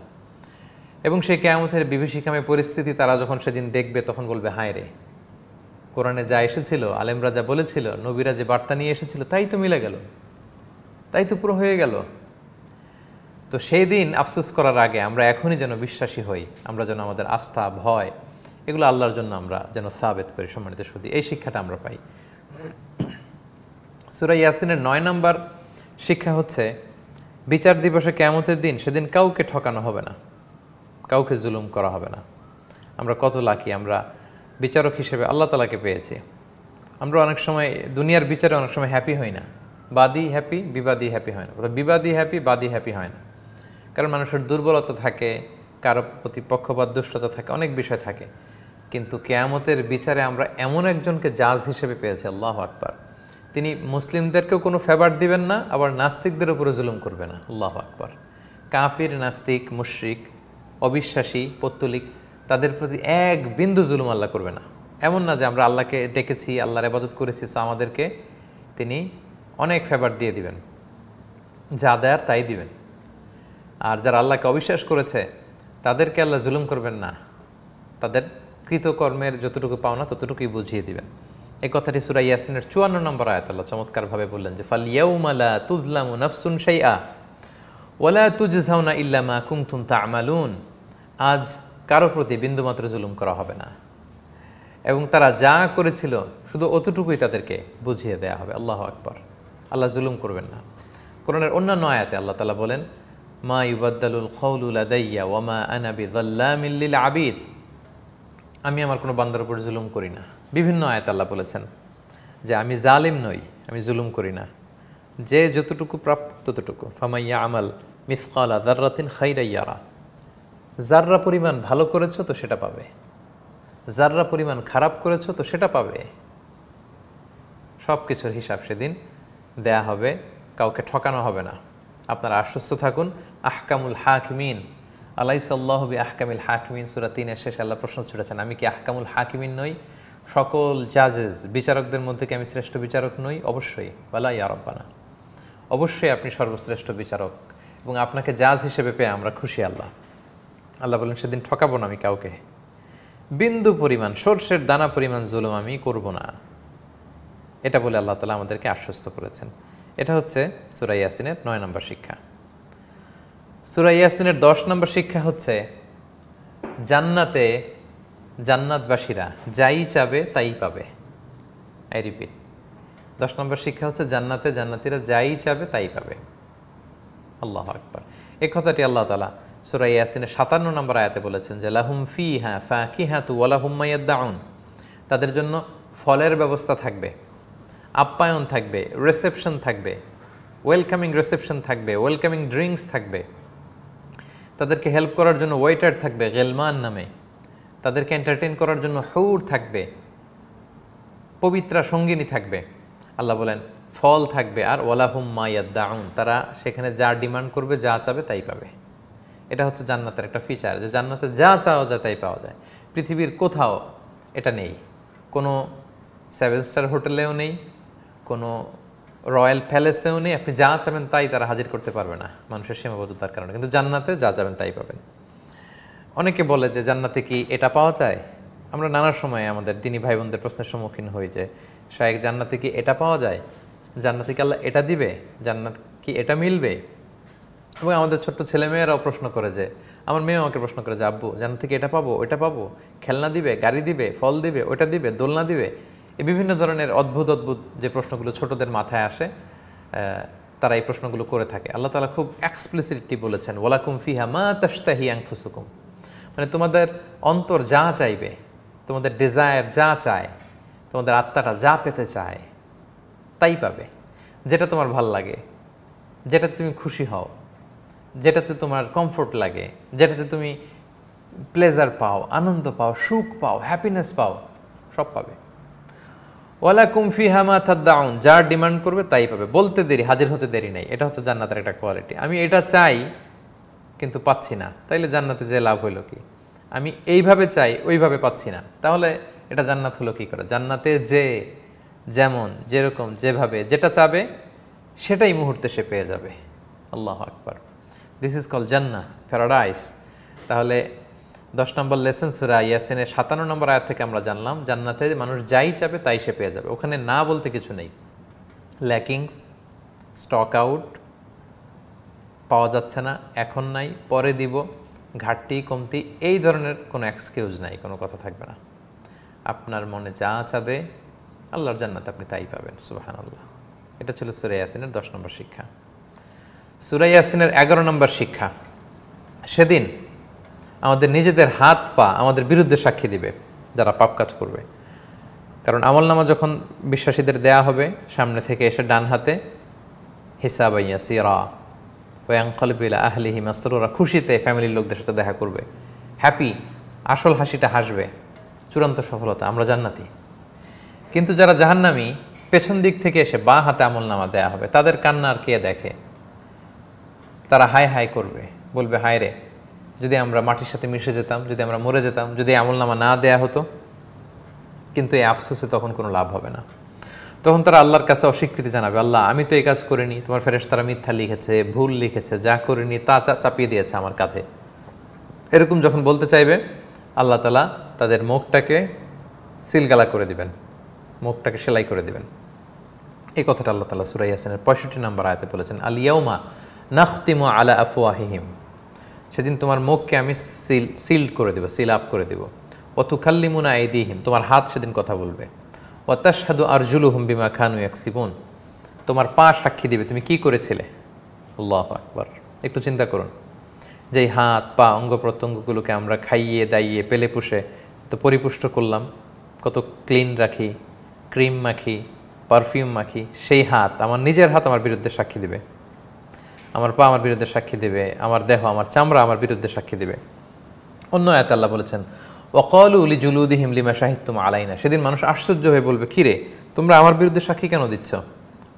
এবং সেই কিয়ামতের বিভীষিকাময় পরিস্থিতি তারা যখন সেদিন দেখবে, তখন বলবে হায় রে, কোরআনে যা এসেছিল, আলেমরা যা বলেছিল, নবীরা যে বার্তা নিয়ে এসেছিল, তাই তো মিলে গেল, তাই তো পুরো হয়ে গেল। তো সেই দিন আফসোস করার আগে আমরা এখনই যেন বিশ্বাসী হই, আমরা যেন আমাদের আস্থা, ভয় এগুলো আল্লাহর জন্য আমরা যেন সাবেত করি। সম্মানিত সুধী, এই শিক্ষাটা আমরা পাই। সূরা ইয়াসিনের 9 নম্বর শিক্ষা হচ্ছে বিচার দিবসে, কিয়ামতের দিন, সেদিন কাউকে ঠকানো হবে না, কাউকে জুলুম করা হবে না। আমরা কত লাকি, আমরা বিচারক হিসেবে আল্লাহ তাআলাকে পেয়েছি। আমরা অনেক সময় দুনিয়ার বিচারে অনেক সময় হ্যাপি হই না, বাদী হ্যাপি বিবাদী হ্যাপি হয় না, অর্থাৎ বিবাদী হ্যাপি বাদী হ্যাপি হয় না। কারণ মানুষের দুর্বলতা থাকে, কারো প্রতি পক্ষপাত দুষ্টতা থাকে, অনেক বিষয় থাকে। কিন্তু কেয়ামতের বিচারে আমরা এমন একজনকে জাজ হিসেবে পেয়েছি, আল্লাহু আকবার। তিনি মুসলিমদেরকেও কোনো ফেভার দিবেন না, আবার নাস্তিকদের উপরে জুলুম করবে না, আল্লাহু আকবার। কাফির, নাস্তিক, মুশরিক, অবিশ্বাসী, পত্তলিক, তাদের প্রতি এক বিন্দু জুলুম আল্লাহ করবে না। এমন না যে আমরা আল্লাহকে ডেকেছি, আল্লাহর ইবাদত করেছি, সো আমাদেরকে তিনি অনেক ফেভার দিয়ে দিবেন, যা দেয়ার তাই দিবেন। আর যারা আল্লাহকে অবিশ্বাস করেছে তাদেরকে আল্লাহ জুলুম করবেন না, তাদের কৃতকর্মের যতটুকু পাওনা ততটুকুই বুঝিয়ে দিবেন। এই কথাটি সূরা ইয়াসিনের 54 নম্বর আয়াত আল্লাহ চমৎকারভাবে বললেন যে ফাল ইয়াউমা লা তুযলামু নাফসুন শাইআ ওয়া লা তুজজাউনা ইল্লা মা কুনতুম তা'মালুন। আজ কারো প্রতি বিন্দুমাত্র জুলুম করা হবে না, এবং তারা যা করেছিল শুধু অতটুকুই তাদেরকে বুঝিয়ে দেয়া হবে। আল্লাহু আকবার। আল্লাহ জুলুম করবেন না। কোরআনের অন্যান্য আয়াতে আল্লাহ তাআলা বলেন মা ইউবাদদালুল কওলু লাদাইয়া ওয়া মা আনা বিযাল্লামিল লিল আবিদ। আমি আমার কোনো বান্দার উপর জুলুম করি না। বিভিন্ন আয়াত আল্লাহ বলেছেন যে আমি জালিম নই, আমি জুলুম করি না, যে যতটুকু প্রাপ্য ততটুকু। ফামাইয়া আমাল মিসকালা যাররাতিন খাইরান ইয়ারা। যাররা পরিমাণ ভালো করেছো তো সেটা পাবে, যাররা পরিমাণ খারাপ করেছো তো সেটা পাবে। সব কিছুর হিসাব সেদিন দেয়া হবে, কাউকে ঠকানো হবে না। আপনারা আশ্বস্ত থাকুন। আহকামুল হাকিমিন আলাইসাল্লাহু বিআহকামিল হাকিমিন, সূরা 3-এর শেষে আল্লাহ প্রশ্ন ছুড়েছেন, আমি কি আহকামুল হাকিমিন নই? সকল জাজেস, বিচারকদের মধ্যে কি আমি শ্রেষ্ঠ বিচারক নই? অবশ্যই। ওয়ালা ইয়া রাব্বানা, অবশ্যই আপনি সর্বশ্রেষ্ঠ বিচারক, এবং আপনাকে জাজ হিসেবে পেয়ে আমরা খুশি। আল্লাহ বলেন সেদিন ঠকাবো না আমি কাউকে, বিন্দু পরিমাণ, সরষের দানা পরিমাণ জুলুম আমি করব না। এটা বলে আল্লাহ তাআলা আমাদেরকে আশ্বস্ত করেছেন। এটা হচ্ছে সূরা ইয়াসিনের 9 নম্বর শিক্ষা। সূরা ইয়াসিনের 10 নম্বর শিক্ষা হচ্ছে জান্নাতে জান্নাতবাসীরা যাই চাবে তাই পাবে। আই রিপিট, 10 নম্বর শিক্ষা হচ্ছে জান্নাতে জান্নাতীরা যাই চাবে তাই পাবে। আল্লাহু আকবার। এই কথাটি আল্লাহ তাআলা সূরা ইয়াসিনের 57 নম্বর আয়াতে বলেছেন যে লাহুম ফিহা ফাকিহাতু ওয়া লাহুম মা ইয়াদউন। তাদের জন্য ফলের ব্যবস্থা থাকবে, আপ্যায়ন থাকবে, রিসেপশন থাকবে, ওয়েলকামিং রিসেপশন থাকবে, ওয়েলকামিং ড্রিঙ্কস থাকবে, তাদেরকে হেল্প করার জন্য ওয়েটার থাকবে গেলমান নামে, তাদেরকে এন্টারটেইন করার জন্য হুর থাকবে, পবিত্রা সঙ্গিনী থাকবে। আল্লাহ বলেন ফল থাকবে, আর ওয়ালাহুম মা ইয়াদউন, তারা সেখানে যা ডিমান্ড করবে, যা চাবে তাই পাবে। এটা হচ্ছে জান্নাতের একটা ফিচার, যে জান্নাতে যা চাওয়া যায় তাই পাওয়া যায়। পৃথিবীর কোথাও এটা নেই, কোনো 7 স্টার হোটেলেও নেই, কোনো রয়্যাল প্যালেসেও নেই। আপনি যা চাবেন তাই তারা হাজির করতে পারবে না মানুষের সীমাবদ্ধতার কারণে, কিন্তু জান্নাতে যা চাবেন তাই পাবেন। অনেকে বলে যে জান্নাতে কি এটা পাওয়া যায়? আমরা নানা সময় আমাদের দিনী ভাই বোনদের প্রশ্নের সম্মুখীন হই যে শায়েখ জান্নাতে কি এটা পাওয়া যায়? জান্নাতে কি আল্লাহ এটা দিবে? জান্নাত কি এটা মিলবে? এবং আমাদের ছোট্ট ছেলেমেয়েরাও প্রশ্ন করে, যে আমার মেয়ে আমাকে প্রশ্ন করে যে আব্বু জান্নাত থেকে এটা পাবো, ওইটা পাবো, খেলনা দিবে, গাড়ি দিবে, ফল দিবে, ওইটা দিবে, দোলনা দিবে। এই বিভিন্ন ধরনের অদ্ভুত অদ্ভুত যে প্রশ্নগুলো ছোটদের মাথায় আসে, তারা এই প্রশ্নগুলো করে থাকে। আল্লাহ তাআলা খুব এক্সপ্লিসিটলি বলেছেন ওয়ালাকুম ফিহা মা তাশতাহি আনফুসুকুম, মানে তোমাদের অন্তর যা চাইবে, তোমাদের ডিজায়ার যা চায়, তোমাদের আত্মাটা যা পেতে চায় তাই পাবে। যেটা তোমার ভাল লাগে, যেটাতে তুমি খুশি হও, যেটাতে তোমার কমফোর্ট লাগে, যেটাতে তুমি প্লেজার পাও, আনন্দ পাও, সুখ পাও, হ্যাপিনেস পাও, সব পাবে। ওয়ালাকুম ফিহা মা তাদউন, যা ডিমান্ড করবে তাই পাবে। বলতে দেরি, হাজির হতে দেরি নেই। এটা হচ্ছে জান্নাতের একটা কোয়ালিটি। আমি এটা চাই কিন্তু পাচ্ছি না, তাইলে জান্নাতে যে লাভ হইলো কি? আমি এইভাবে চাই, ওইভাবে পাচ্ছি না, তাহলে এটা জান্নাত হলো কি করে? জান্নাতে যে যেমন, যেরকম, যেভাবে, যেটা চাবে সেটাই মুহূর্তে সে পেয়ে যাবে। আল্লাহু আকবার। This is call Jannah, paradise. তাহলে 10 নম্বর লেসন সূরা ইয়াসিনের 57 নম্বর আয়াত থেকে আমরা জানলাম জান্নাতে মানুষ যাই চাবে তাই সে পেয়ে যাবে। ওখানে না বলতে কিছু নেই। ল্যাকিংস, স্টক আউট, পাওয়া যাচ্ছে না, এখন নাই, পরে দিব, ঘাটতি কমতি, এই ধরনের কোনো এক্সকিউজ নাই, কোনো কথা থাকবে না। আপনার মনে যা চাবে আল্লাহর জান্নাতে আপনি তাই পাবেন। সুবহানাল্লাহ। এটা ছিল সূরা ইয়াসিনের 10 নম্বর শিক্ষা। সূরা ইয়াসিনের 11 নম্বর শিক্ষা, সেদিন আমাদের নিজেদের হাত পা আমাদের বিরুদ্ধে সাক্ষী দিবে যারা পাপ কাজ করবে। কারণ আমলনামা যখন বিশ্বাসীদের দেয়া হবে সামনে থেকে এসে ডান হাতে হিসাবান ইয়াসিরা ওয়া ইয়ানকালিবু ইলা আহলিহি মাসরুরা, খুশিতে ফ্যামিলির লোকদের সাথে দেখা করবে, হ্যাপি, আসল হাসিটা হাসবে, চূড়ান্ত সফলতা, আমরা জান্নাতি। কিন্তু যারা জাহান্নামী, পেছন দিক থেকে এসে বাঁ হাতে আমলনামা দেয়া হবে, তাদের কান্না আর কে দেখে? তারা হায় হায় করবে, বলবে হায় রে, যদি আমরা মাটির সাথে মিশে যেতাম, যদি আমরা মরে যেতাম, যদি আমলনামা না দেয়া হতো। কিন্তু এই আফসোসে তখন কোনো লাভ হবে না। তখন তারা আল্লাহর কাছে অস্বীকৃতি জানাবে, আল্লাহ আমি তো এই কাজ করিনি, তোমার ফেরেশতারা মিথ্যা লিখেছে, ভুল লিখেছে, যা করিনি তা চাপিয়ে দিয়েছে আমার কাঁধে। এরকম যখন বলতে চাইবে, আল্লাহ তাআলা তাদের মুখটাকে সিলগালা করে দিবেন, মুখটাকে সেলাই করে দিবেন। এই কথাটা আল্লাহ তাআলা সূরা ইয়াসিনের 65 নম্বর আয়াতে বলেছেন, আল ইয়াউমা নাখতিমু আলা আফওয়াহিহিম, সেদিন তোমার মুখকে আমি সিল্ড করে দেব, সিল আপ করে দেব। ওয়া তুকাল্লিমুনা আইদিহিম, তোমার হাত সেদিন কথা বলবে। ওয়া তাশহাদু আরজুলুহুম বিমা কানু ইয়াকসিবুন, তোমার পা সাক্ষী দিবে তুমি কি করেছিলে। আল্লাহু আকবার। একটু চিন্তা করুন, যে হাত পা অঙ্গ প্রত্যঙ্গগুলোকে আমরা খাইয়ে দাইয়ে পেলে পুষে তো পরিপুষ্ট করলাম, কত ক্লিন রাখি, ক্রিম মাখি, পারফিউম মাখি, সেই হাত, আমার নিজের হাত আমার বিরুদ্ধে সাক্ষী দিবে, আমার পা আমার বিরুদ্ধে সাক্ষী দেবে, আমার দেহ, আমার চামড়া আমার বিরুদ্ধে সাক্ষী দেবে। অন্য আয়াতে আল্লাহ বলেছেন, ওয়াকালু লিজুলুদিহিম লিমা শাহিদতুম আলাইনা, সেদিন মানুষ আশ্চর্য হয়ে বলবে, কিরে তোমরা আমার বিরুদ্ধে সাক্ষী কেন দিচ্ছ?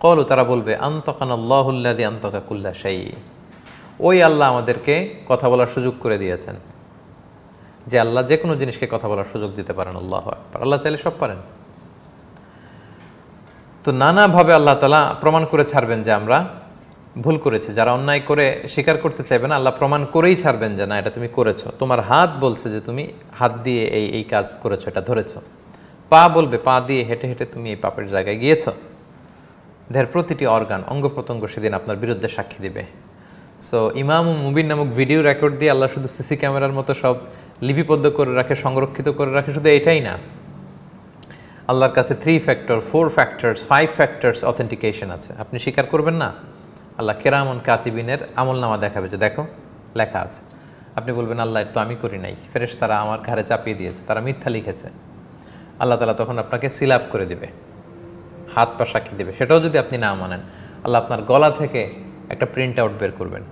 ক্বালু, তারা বলবে, আনতাকানাল্লাহুল্লাযী আনতাকা কুল্লা শাই, ওই আল্লাহ আমাদেরকে কথা বলার সুযোগ করে দিয়েছেন। যে আল্লাহ যে কোনো জিনিসকে কথা বলার সুযোগ দিতে পারেন। আল্লাহু আকবার। আল্লাহ চাইলে সব পারেন। তো নানাভাবে আল্লাহ তাআলা প্রমাণ করে ছাড়বেন যে আমরা ভুল করেছি। যারা অন্যায় করে স্বীকার করতে চাইবে না, আল্লাহ প্রমাণ করেই ছাড়বেন যে না, এটা তুমি করেছো। তোমার হাত বলছে যে তুমি হাত দিয়ে এই কাজ করেছো, এটা ধরেছো। পা বলবে পা দিয়ে হেঁটে হেঁটে তুমি এই পাপের জায়গায় গিয়েছো। দেহের প্রতিটি অর্গান, অঙ্গ প্রত্যঙ্গ সেদিন আপনার বিরুদ্ধে সাক্ষী দিবে। সো ইমাম মুবিন নামক ভিডিও রেকর্ড দিয়ে আল্লাহ শুধু সিসি ক্যামেরার মতো সব লিপিবদ্ধ করে রাখে, সংরক্ষিত করে রাখে, শুধু এটাই না, আল্লাহর কাছে 3 ফ্যাক্টর 4 ফ্যাক্টরস 5 ফ্যাক্টরস অথেন্টিকেশন আছে। আপনি স্বীকার করবেন না, আল্লাহ কেরামন কাতিবিনের আমলনামা দেখাবে যে দেখো লেখা আছে। আপনি বলবেন আল্লাহ এটা তো আমি করি নাই, ফেরেশতারা আমার ঘাড়ে চাপিয়ে দিয়েছে, তারা মিথ্যা লিখেছে। আল্লাহ তাআলা তখন আপনাকে সিল আপ করে দিবে, হাত পা সাক্ষী দেবে। সেটাও যদি আপনি না মানেন, আল্লাহ আপনার গলা থেকে একটা প্রিন্ট আউট বের করবেন,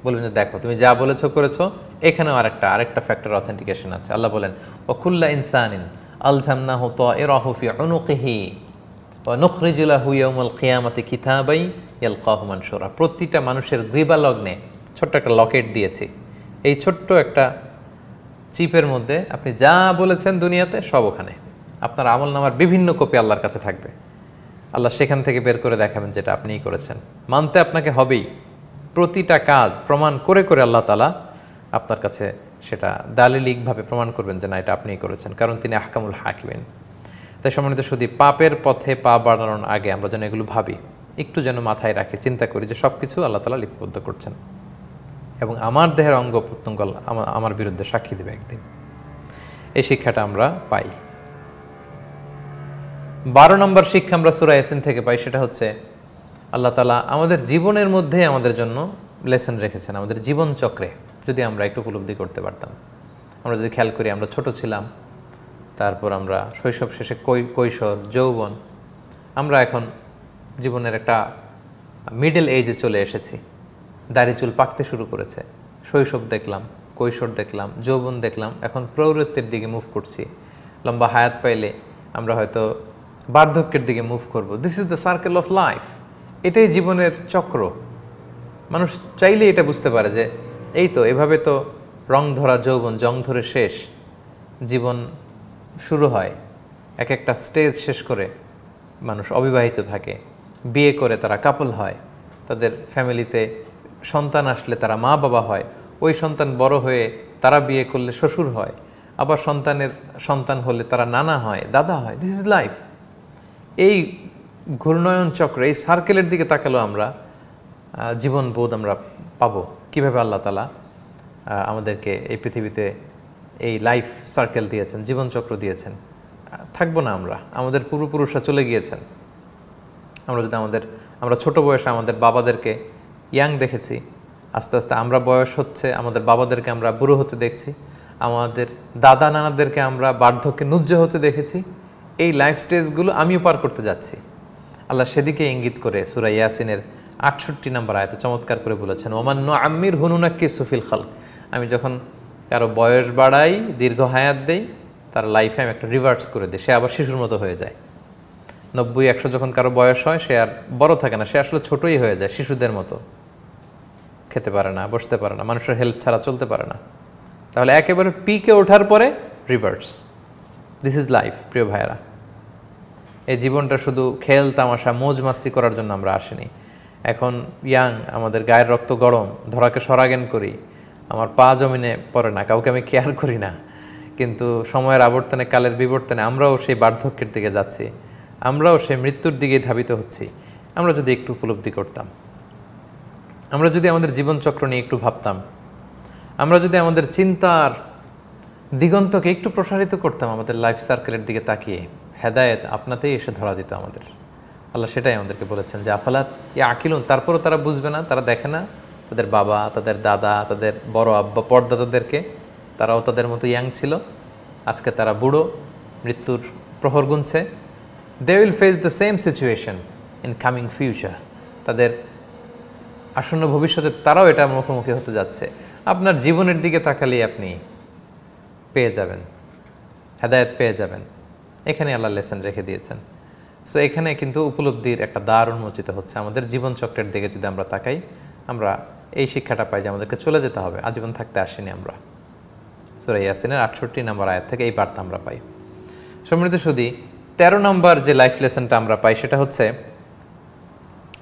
বলবেন যে দেখো তুমি যা বলেছো করেছো, এখানেও আরেকটা ফ্যাক্টর অথেন্টিকেশন আছে। আল্লাহ বলেন, ওয়া কুল্লা ইনসানিন আলজামনাহু তায়রাহু ফি উনুকিহি ওয়া নুখরিজু লাহু ইয়াওমাল কিয়ামাতি কিতাবাই ইয়ালকাহু মানশুরা, প্রতিটা মানুষের গ্রীবা লগ্নে ছোট্ট একটা লকেট দিয়েছি। এই ছোট্ট একটা চিপের মধ্যে আপনি যা বলেছেন দুনিয়াতে সব ওখানে, আপনার আমলনামার বিভিন্ন কপি আল্লাহর কাছে থাকবে। আল্লাহ সেখান থেকে বের করে দেখাবেন যেটা আপনিই করেছেন। মানতে আপনাকে হবেই। প্রতিটা কাজ প্রমাণ করে করে আল্লাহ তাআলা আপনার কাছে সেটা দালিলিকভাবে প্রমাণ করবেন যে না, এটা আপনিই করেছেন, কারণ তিনি আহকামুল হাকিমিন। তাই সম্মানিত শুধু পাপের পথে পা বাড়ানোর আগে আমরা যেন এগুলো ভাবি, একটু যেন মাথায় রাখি, চিন্তা করি যে সব কিছু আল্লাহ তাআলা লিপিবদ্ধ করছেন এবং আমার দেহের অঙ্গ প্রত্যঙ্গ আমার বিরুদ্ধে সাক্ষী দেবে একদিন। এই শিক্ষাটা আমরা পাই। 12 নম্বর শিক্ষা আমরা সূরা ইয়াসিন থেকে পাই, সেটা হচ্ছে আল্লাহ তাআলা আমাদের জীবনের মধ্যে আমাদের জন্য লেসন রেখেছেন। আমাদের জীবন চক্রে যদি আমরা একটু উপলব্ধি করতে পারতাম, আমরা যদি খেয়াল করি, আমরা ছোট ছিলাম, তারপর আমরা শৈশব শেষে কৈশোর, যৌবন, আমরা এখন জীবনের একটা মিডল এজে চলে এসেছি। দাড়ি চুল পাকতে শুরু করেছে, শৈশব দেখলাম, কৈশোর দেখলাম, যৌবন দেখলাম, এখন প্রৌঢ়ত্বের দিকে মুভ করছি। লম্বা হায়াত পাইলে আমরা হয়তো বার্ধক্যের দিকে মুভ করব। This is the circle of life. এটাই জীবনের চক্র। মানুষ চাইলেই এটা বুঝতে পারে যে এই তো, এভাবে তো রং ধরা যৌবন জং ধরে শেষ, জীবন শুরু হয়। এক একটা স্টেজ শেষ করে মানুষ অবিবাহিত থাকে, বিয়ে করে তারা কাপল হয়, তাদের ফ্যামিলিতে সন্তান আসলে তারা মা বাবা হয়, ওই সন্তান বড় হয়ে তারা বিয়ে করলে শ্বশুর হয়, আবার সন্তানের সন্তান হলে তারা নানা হয়, দাদা হয়। This is life. এই ঘূর্ণয়ন চক্র, এই সার্কেলের দিকে তাকালেও আমরা জীবন বোধ আমরা পাবো। কীভাবে আল্লাহ তাআলা আমাদেরকে এই পৃথিবীতে এই লাইফ সার্কেল দিয়েছেন, জীবনচক্র দিয়েছেন। থাকবো না আমরা, আমাদের পূর্বপুরুষরা চলে গিয়েছেন। আমরা যদি আমরা ছোট বয়সে আমাদের বাবাদেরকে ইয়াং দেখেছি, আস্তে আস্তে আমরা বয়স হচ্ছে, আমাদের বাবাদেরকে আমরা বুড়ো হতে দেখছি, আমাদের দাদা নানাদেরকে আমরা বার্ধক্যে নুজ্জ হতে দেখেছি। এই লাইফ স্টেজগুলো আমিও পার করতে যাচ্ছি। আল্লাহ সেদিকে ইঙ্গিত করে সূরা ইয়াসিনের ৬৮ নম্বর আয়াতে চমৎকার করে বলেছেন, ওমান নুআম্মির হুনুনাক্কিসু ফিল খালক। আমি যখন কারো বয়স বাড়াই, দীর্ঘ হায়াত দেই, তার লাইফে আমি একটা রিভার্স করে দিই, সে আবার শিশুর মতো হয়ে যায়। ৯০-১০০ যখন কারো বয়স হয়, সে আর বড় থাকে না, সে আসলে ছোটই হয়ে যায়, শিশুদের মতো। খেতে পারে না, বসতে পারে না, মানুষের হেল্প ছাড়া চলতে পারে না। তাহলে একেবারে পিকে ওঠার পরে রিভার্স। This is life. প্রিয় ভাইয়েরা, এই জীবনটা শুধু খেল তামাশা মৌজ মাস্তি করার জন্য আমরা আসিনি। এখন ইয়াং, আমাদের গায়ের রক্ত গরম, ধরাকে সরাগেন করি, আমার পা জমিনে পড়ে না, কাউকে আমি কেয়ার করি না, কিন্তু সময়ের আবর্তনে, কালের বিবর্তনে আমরাও সেই বার্ধক্যের দিকে যাচ্ছি, আমরাও সেই মৃত্যুর দিকে ধাবিত হচ্ছি। আমরা যদি একটু উপলব্ধি করতাম, আমরা যদি আমাদের জীবনচক্র নিয়ে একটু ভাবতাম, আমরা যদি আমাদের চিন্তার দিগন্তকে একটু প্রসারিত করতাম আমাদের লাইফ সার্কেলের দিকে তাকিয়ে, হেদায়েত আপনাতেই এসে ধরা দিত আমাদের। আল্লাহ সেটাই আমাদেরকে বলেছেন যে আফালাত ইয়া আকিলুন। তারপরও তারা বুঝবে না, তারা দেখে না তাদের বাবা, তাদের দাদা, তাদের বড় আব্বা, পর্দাদাদেরকে, তারাও তাদের মতো ইয়াং ছিল, আজকে তারা বুড়ো, মৃত্যুর প্রহর গুনছে। They will face the same situation in coming future. তাদের আসন্ন ভবিষ্যতে তারাও এটা মুখোমুখি হতে যাচ্ছে। আপনার জীবনের দিকে তাকালেই আপনি পেয়ে যাবেন, হেদায়েত পেয়ে যাবেন। এখানে আল্লাহ লেসন রেখে দিয়েছেন। সো এখানে কিন্তু উপলব্ধির একটা দ্বার উন্মোচিত হচ্ছে। আমাদের জীবনচক্রের দিকে যদি আমরা তাকাই, আমরা এই শিক্ষাটা পাই যে আমাদেরকে চলে যেতে হবে, আজীবন থাকতে আসিনি আমরা। সূরা ইয়াসিনের ৬৮ নম্বর আয়াত থেকে এই বার্তা আমরা পাই। সম্মানিত সুধী, ১৩ নম্বর যে লাইফ লেসনটা আমরা পাই সেটা হচ্ছে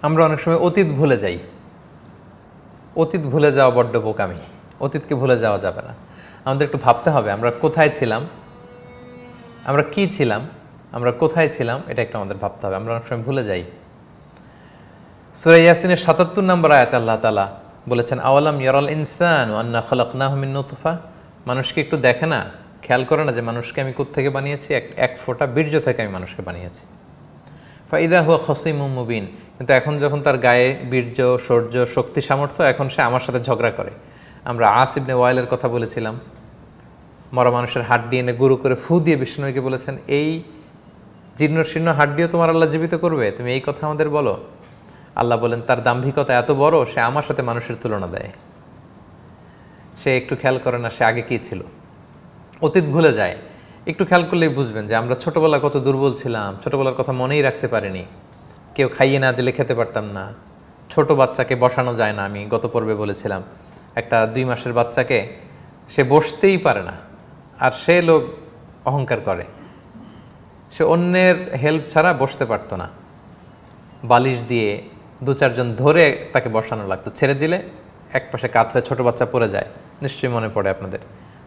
আমরা অনেক সময় অতীত ভুলে যাই। অতীত ভুলে যাওয়া বড্ড বোকামি। অতীতকে ভুলে যাওয়া যাবে না। আমাদের একটু ভাবতে হবে আমরা কোথায় ছিলাম, আমরা কি ছিলাম, আমরা কোথায় ছিলাম, এটা একটু আমাদের ভাবতে হবে। আমরা অনেক সময় ভুলে যাই। সূরা ইয়াসিনের ৭৭ নম্বর আয়াতে আল্লাহ তাআলা বলেছেন, আওয়ালাম ইয়ারাল ইনসানু আন্না খালাকনাহু মিন নুতফা। মানুষকে একটু দেখে না, খেয়াল করে না যে মানুষকে আমি কোত্থেকে বানিয়েছি? এক ফোঁটা বীর্য থেকে আমি মানুষকে বানিয়েছি। ফাইদা হুয়া খসিমুম মুবিন। কিন্তু এখন যখন তার গায়ে বীর্য, শৌর্য, শক্তি, সামর্থ্য, এখন সে আমার সাথে ঝগড়া করে। আমরা আস ইবনে ওয়াইলের কথা বলেছিলাম, মরা মানুষের হাড্ডি এনে গুঁড়ো করে ফু দিয়ে বিষ্ণুকে বলেছেন, এই জীর্ণ শীর্ণ হাড্ডিও তোমার আল্লাহ জীবিত করবে? তুমি এই কথা আমাদের বলো। আল্লাহ বলেন তার দাম্ভিকতা এত বড়, সে আমার সাথে মানুষের তুলনা দেয়। সে একটু খেয়াল করে না সে আগে কি ছিল, অতীত ভুলে যায়। একটু খেয়াল করলেই বুঝবেন যে আমরা ছোটবেলা কত দুর্বল ছিলাম, ছোটবেলার কথা মনেই রাখতে পারিনি। কেউ খাইয়ে না দিলে খেতে পারতাম না, ছোট বাচ্চাকে বসানো যায় না। আমি গত পর্বে বলেছিলাম, একটা ২ মাসের বাচ্চাকে সে বসতেই পারে না, আর সে লোক অহংকার করে, সে অন্যের হেল্প ছাড়া বসতে পারতো না। বালিশ দিয়ে ২-৪ জন ধরে তাকে বসানো লাগতো, ছেড়ে দিলে এক পাশে কাত হয়ে ছোট বাচ্চা পড়ে যায়। নিশ্চয়ই মনে পড়ে আপনাদের,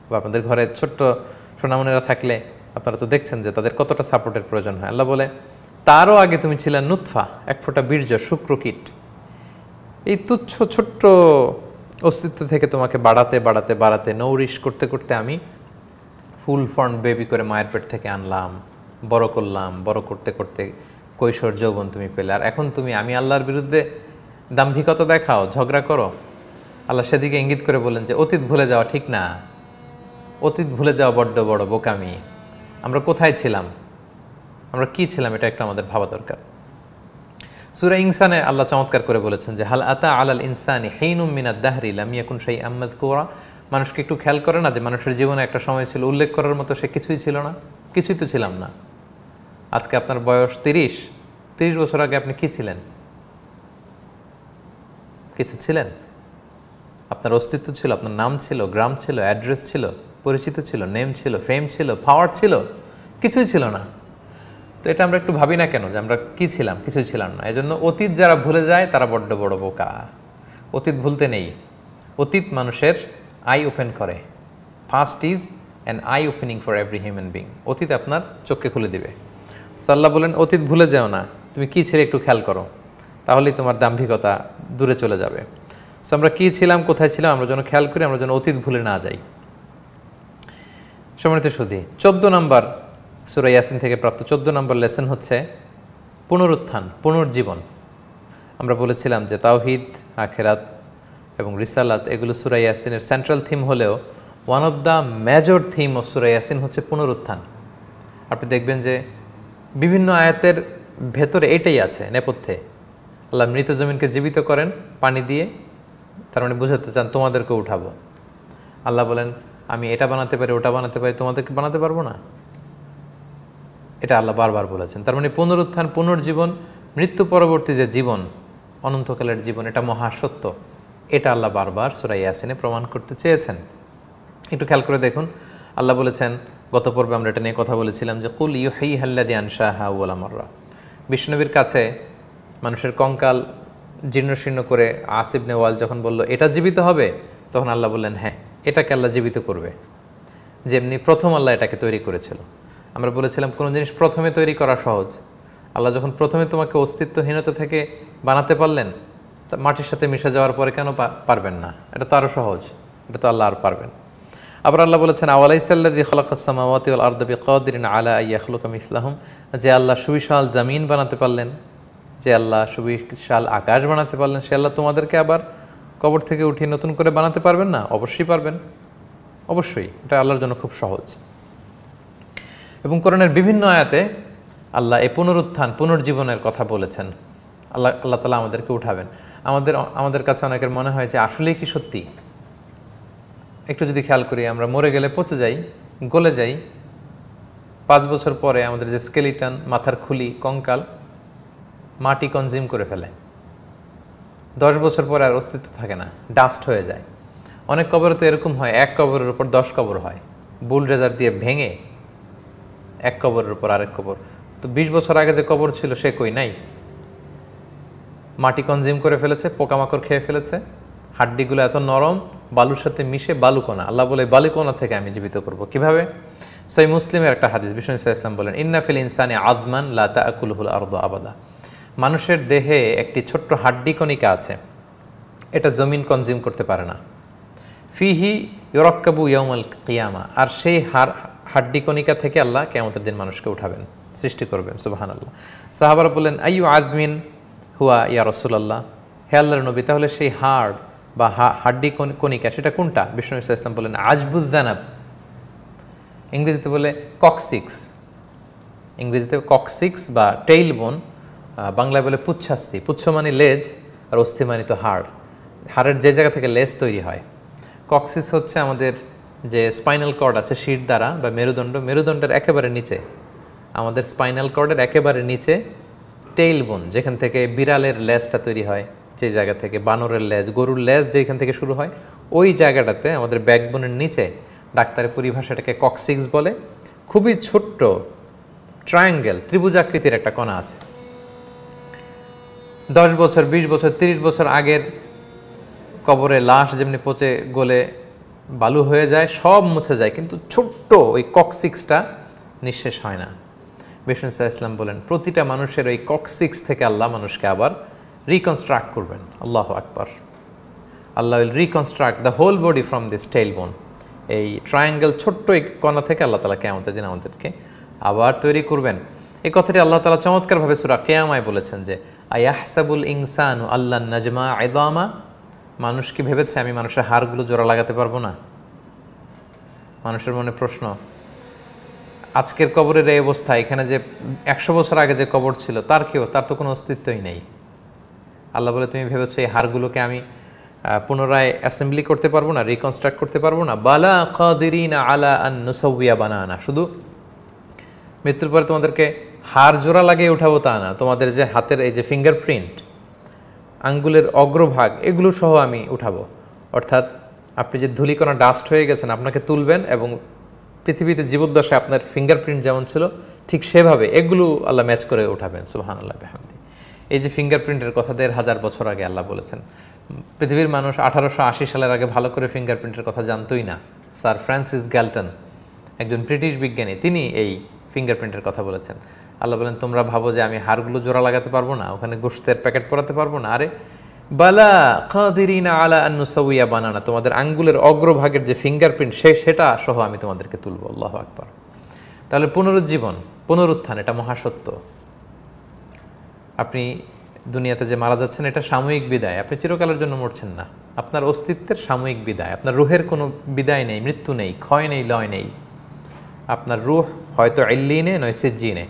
বা আপনাদের ঘরে ছোট্ট সোনামনেরা থাকলে আপনারা তো দেখছেন যে তাদের কতটা সাপোর্টের প্রয়োজন হয়। আল্লাহ বলে তারও আগে তুমি ছিলে নুতফা, এক ফোঁটা বীর্য, শুক্রকীট। এই তুচ্ছ ছোট্ট অস্তিত্ব থেকে তোমাকে বাড়াতে বাড়াতে বাড়াতে নৌরিশ করতে করতে আমি ফুল ফর্ম বেবি করে মায়ের পেট থেকে আনলাম, বড় করলাম, বড় করতে করতে কৈশোর যৌবন তুমি পেলে। আর এখন তুমি আমি আল্লাহর বিরুদ্ধে দাম্ভিকতা দেখাও, ঝগড়া করো। আল্লাহ সেদিকে ইঙ্গিত করে বলেন যে অতীত ভুলে যাওয়া ঠিক না, অতীত ভুলে যাওয়া বড্ড বড় বোকামি। আমরা কোথায় ছিলাম, আমরা কি ছিলাম, এটা একটু আমাদের ভাবা দরকার। সূরা ইনসানে আল্লাহ চমৎকার করে বলেছেন যে হাল আতা আলাল ইনসানি হিনুম মিনাদ দাহরি লাম ইয়াকুন শাইআম মাযকুরা। মানুষকে একটু খেয়াল করে না যে মানুষের জীবনে একটা সময় ছিল উল্লেখ করার মতো সে কিছুই ছিল না? কিছুই তো ছিলাম না। আজকে আপনার বয়স ৩০ বছর আগে আপনি কি ছিলেন? কিছু ছিলেন? আপনার অস্তিত্ব ছিল, আপনার নাম ছিল, গ্রাম ছিল, অ্যাড্রেস ছিল, পরিচিত ছিল, নেম ছিল, ফেম ছিল, পাওয়ার ছিল? কিছুই ছিল না। তো এটা আমরা একটু ভাবি না কেন যে আমরা কি ছিলাম? কিছুই ছিলাম না। এই জন্য অতীত যারা ভুলে যায় তারা বড্ড বড় বোকা। অতীত ভুলতে নেই। অতীত মানুষের আই ওপেন করে। First is an I opening for every human being. অতীত আপনার চোখকে খুলে দিবে। সাল্লাহ বলেন অতীত ভুলে যাও না, তুমি কি ছিলে একটু খেয়াল করো, তাহলেই তোমার দাম্ভিকতা দূরে চলে যাবে। সো আমরা কি ছিলাম, কোথায় ছিলাম, আমরা যেন খেয়াল করি, আমরা যেন অতীত ভুলে না যাই। সম্মানিত সুধী, 14 নম্বর সূরা ইয়াসিন থেকে প্রাপ্ত 14 নম্বর লেসন হচ্ছে পুনরুত্থান, পুনর্জীবন। আমরা বলেছিলাম যে তাওহীদ, আখিরাত এবং রিসালাত এগুলো সূরা ইয়াসিনের সেন্ট্রাল থিম হলেও one of the major theme of সূরা ইয়াসিন হচ্ছে পুনরুত্থান। আপনি দেখবেন যে বিভিন্ন আয়াতের ভেতরে এটাই আছে নেপথ্যে। আল্লাহ মৃত জমিনকে জীবিত করেন পানি দিয়ে, তার মানে বোঝাতে চান তোমাদেরকে উঠাবো। আল্লাহ বলেন আমি এটা বানাতে পারি, ওটা বানাতে পারি, তোমাদেরকে বানাতে পারবো না। এটা আল্লাহ বারবার বলেছেন। তার মানে পুনরুত্থান, পুনর্জীবন, মৃত্যু পরবর্তী যে জীবন, অনন্তকালের জীবন, এটা মহাসত্য। এটা আল্লাহ বারবার সূরা ইয়াসিনে প্রমাণ করতে চেয়েছেন। একটু খেয়াল করে দেখুন, আল্লাহ বলেছেন, গত পর্বে আমরা এটা নিয়ে কথা বলেছিলাম যে কুল ইউহয়িহা আল্লাযী আনশাহা আউওয়াল মাররা। বিষ্ণুনবীর কাছে মানুষের কঙ্কাল জীর্ণশীর্ণ করে আসিব নেওয়াল যখন বলল এটা জীবিত হবে, তখন আল্লাহ বললেন হ্যাঁ, এটাকে আল্লাহ জীবিত করবে, যেমনি প্রথম আল্লাহ এটাকে তৈরি করেছিল। আমরা বলেছিলাম কোনো জিনিস প্রথমে তৈরি করা সহজ। আল্লাহ যখন প্রথমে তোমাকে অস্তিত্বহীনতা থেকে বানাতে পারলেন, তা মাটির সাথে মিশে যাওয়ার পরে কেন পারবেন না? এটা তো আরও সহজ, এটা তো আল্লাহ আর পারবেন। আবার আল্লাহ বলেছেন আওয়ালাইসাল্লাযী খালাকাস সামাওয়াতি ওয়াল আরদা বিকাদিরিন আলা আন ইয়াখলুকা মিসলাহুম, যে আল্লাহ সুবিশাল জমিন বানাতে পারলেন, যে আল্লাহ সুবিশাল আকাশ বানাতে পারলেন, সে আল্লাহ তোমাদেরকে আবার কবর থেকে উঠিয়ে নতুন করে বানাতে পারবেন না? অবশ্যই পারবেন, অবশ্যই। এটা আল্লাহর জন্য খুব সহজ। এবং কোরআনের বিভিন্ন আয়াতে আল্লাহ এই পুনরুত্থান, পুনর্জীবনের কথা বলেছেন। আল্লাহ তাআলা আমাদেরকে উঠাবেন। আমাদের কাছে অনেকের মনে হয় যে আসলেই কি সত্যি? একটু যদি খেয়াল করি, আমরা মরে গেলে পচে যাই, গলে যাই, 5 বছর পরে আমাদের যে স্কেলিটন, মাথার খুলি, কঙ্কাল মাটি কনজিউম করে ফেলে। 10 বছর পরে আর অস্তিত্ব থাকে না, ডাস্ট হয়ে যায়। অনেক কবরে তো এরকম হয়, এক কবরের উপর 10 কবর হয়, বুলডোজার দিয়ে ভেঙে এক কবরের উপর আরেক কবর। তো 20 বছর আগে যে কবর ছিল সে কই নাই, মাটি কনজিউম করে ফেলেছে, পোকামাকড় খেয়ে ফেলেছে, হাড্ডিগুলো এত নরম, বালুর সাথে মিশে বালুকণা। আল্লাহ বলে বালুকণা থেকে আমি জীবিত করব। কিভাবে? সহিহ মুসলিমের একটা হাদিস, বিষ্ণু সাল্লাল্লাহু আলাইহি ওয়াসাল্লাম বলেন ইন্না ফিল ইনসানি আযমান লা তাআকুলুহুল আরদু আবাদা। মানুষের দেহে একটি ছোট্ট হাড্ডি কণিকা আছে, এটা জমিন কনজিউম করতে পারে না। ফিহি ইউরাক্কাবু ইয়াউমাল কিয়ামা, আর সেই হাড্ডি কণিকা থেকে আল্লাহ কিয়ামতের দিন মানুষকে উঠাবেন, সৃষ্টি করবেন। সুবহানাল্লাহ। সাহাবারা বললেন আইয়ু আযমিন হুয়া ইয়া রাসূলুল্লাহ, হে আল্লাহর নবী, তাহলে সেই হাড় বা হাড্ডি কণিকা সেটা কোনটা? বিষ্ণু সাল্লাল্লাহু আলাইহি ওয়াসাল্লাম বললেন আজবুয যানাব, ইংরেজিতে বলে ককসিক্স, ইংরেজিতে ককসিক্স বা টেইল বোন, বাংলায় বলে পুচ্ছাস্থি। পুচ্ছ মানে লেজ, আর অস্থি মানে তো হাড়। হাড়ের যে জায়গা থেকে লেজ তৈরি হয়। ককসিস হচ্ছে আমাদের যে স্পাইনাল কর্ড আছে শির দ্বারা, বা মেরুদণ্ড, মেরুদণ্ডের একেবারে নিচে, আমাদের স্পাইনাল কর্ডের একেবারে নিচে টেইল বোন, যেখান থেকে বিড়ালের লেজটা তৈরি হয়, যে জায়গা থেকে বানরের লেজ, গরুর লেজ যেখান থেকে শুরু হয়, ওই জায়গাটাতে আমাদের ব্যাকবোনের নিচে ডাক্তারের পরিভাষাটাকে ককসিক্স বলে। খুবই ছোট্ট ট্রায়াঙ্গেল, ত্রিভুজাকৃতির একটা কণা আছে। 10 বছর, 20 বছর, 30 বছর আগের কবরে লাশ যেমনি পচে গলে বালু হয়ে যায়, সব মুছে যায়, কিন্তু ছোট্ট ওই ককসিক্সটা নিঃশেষ হয় না। বিষ্ণু সাল্লাল্লাহু আলাইহি ওয়াসাল্লাম বলেন প্রতিটা মানুষের ওই ককসিক্স থেকে আল্লাহ মানুষকে আবার রিকনস্ট্রাক্ট করবেন। আল্লাহু আকবার। Allah will reconstruct the whole body from this tail bone. এই ট্রায়াঙ্গেল ছোট্ট এই কণা থেকে আল্লাহ তাআলা কিয়ামতের দিন আমাদেরকে আবার তৈরি করবেন। এই কথাটি আল্লাহ তাআলা চমৎকারভাবে সূরা কিয়ামায় বলেছেন যে আয়াহসাবুল ইনসানু আল্লান নাজমা ইযামা, মানুষ কি ভেবেছে আমি মানুষের হাড়গুলো জোড়া লাগাতে পারবো না? মানুষের মনে প্রশ্ন, আজকের কবরের এই অবস্থা, এখানে যে 100 বছর আগে যে কবর ছিল তার কেউ, তার তো কোনো অস্তিত্বই নেই। আল্লাহ বলে তুমি ভেবেছো এই হাড়গুলোকে আমি পুনরায় অ্যাসেম্বলি করতে পারবো না, রিকনস্ট্রাক্ট করতে পারবো না? বালা কাদিরিনা আলা আন নুসাউইয়া বানানা, শুধু মৃত্যুর পরে তোমাদেরকে হাড় জোড়া লাগিয়ে উঠাবো তা না, তোমাদের যে হাতের এই যে ফিঙ্গারপ্রিন্ট, আঙ্গুলের অগ্রভাগ, এগুলো সহ আমি উঠাবো। অর্থাৎ আপনি যে ধূলিকণা ডাস্ট হয়ে গেছেন, আপনাকে তুলবেন এবং পৃথিবীতে জীবদ্দশায় আপনার ফিঙ্গারপ্রিন্ট যেমন ছিল ঠিক সেভাবে এগুলো আল্লাহ ম্যাচ করে উঠাবেন। সুবহানাল্লাহ বিহামদি। এই যে ফিঙ্গারপ্রিন্টের কথা 1500 বছর আগে আল্লাহ বলেছেন। পৃথিবীর মানুষ 1880 সালের আগে ভালো করে ফিঙ্গারপ্রিন্টের কথা জানতোই না। স্যার ফ্রান্সিস গ্যালটন, একজন ব্রিটিশ বিজ্ঞানী, তিনি এই ফিঙ্গারপ্রিন্টের কথা বলেছেন। আল্লাহ বলেন তোমরা ভাবো যে আমি হাড়গুলো জোড়া লাগাতে পারবো না, ওখানে গোশতের প্যাকেট পরাতে পারবো না? আরে বালা কাদিরিনা আলা আন নুসাউইয়া বানানা, তোমাদের আঙ্গুলের অগ্রভাগের যে ফিঙ্গারপ্রিন্ট সেটা সহ আমি তোমাদেরকে তুলবো। আল্লাহু আকবার। তাহলে পুনরুজ্জীবন, পুনরুত্থান, এটা মহাসত্য। আপনি দুনিয়াতে যে মারা যাচ্ছেন এটা সাময়িক বিদায়, আপনি চিরকালের জন্য মরছেন না। আপনার অস্তিত্বের সাময়িক বিদায়, আপনার রুহের কোনো বিদায় নেই, মৃত্যু নেই, ক্ষয় নেই, লয় নেই। আপনার রুহ হয়তো ইল্লিনে নয় সিজ্জিনে।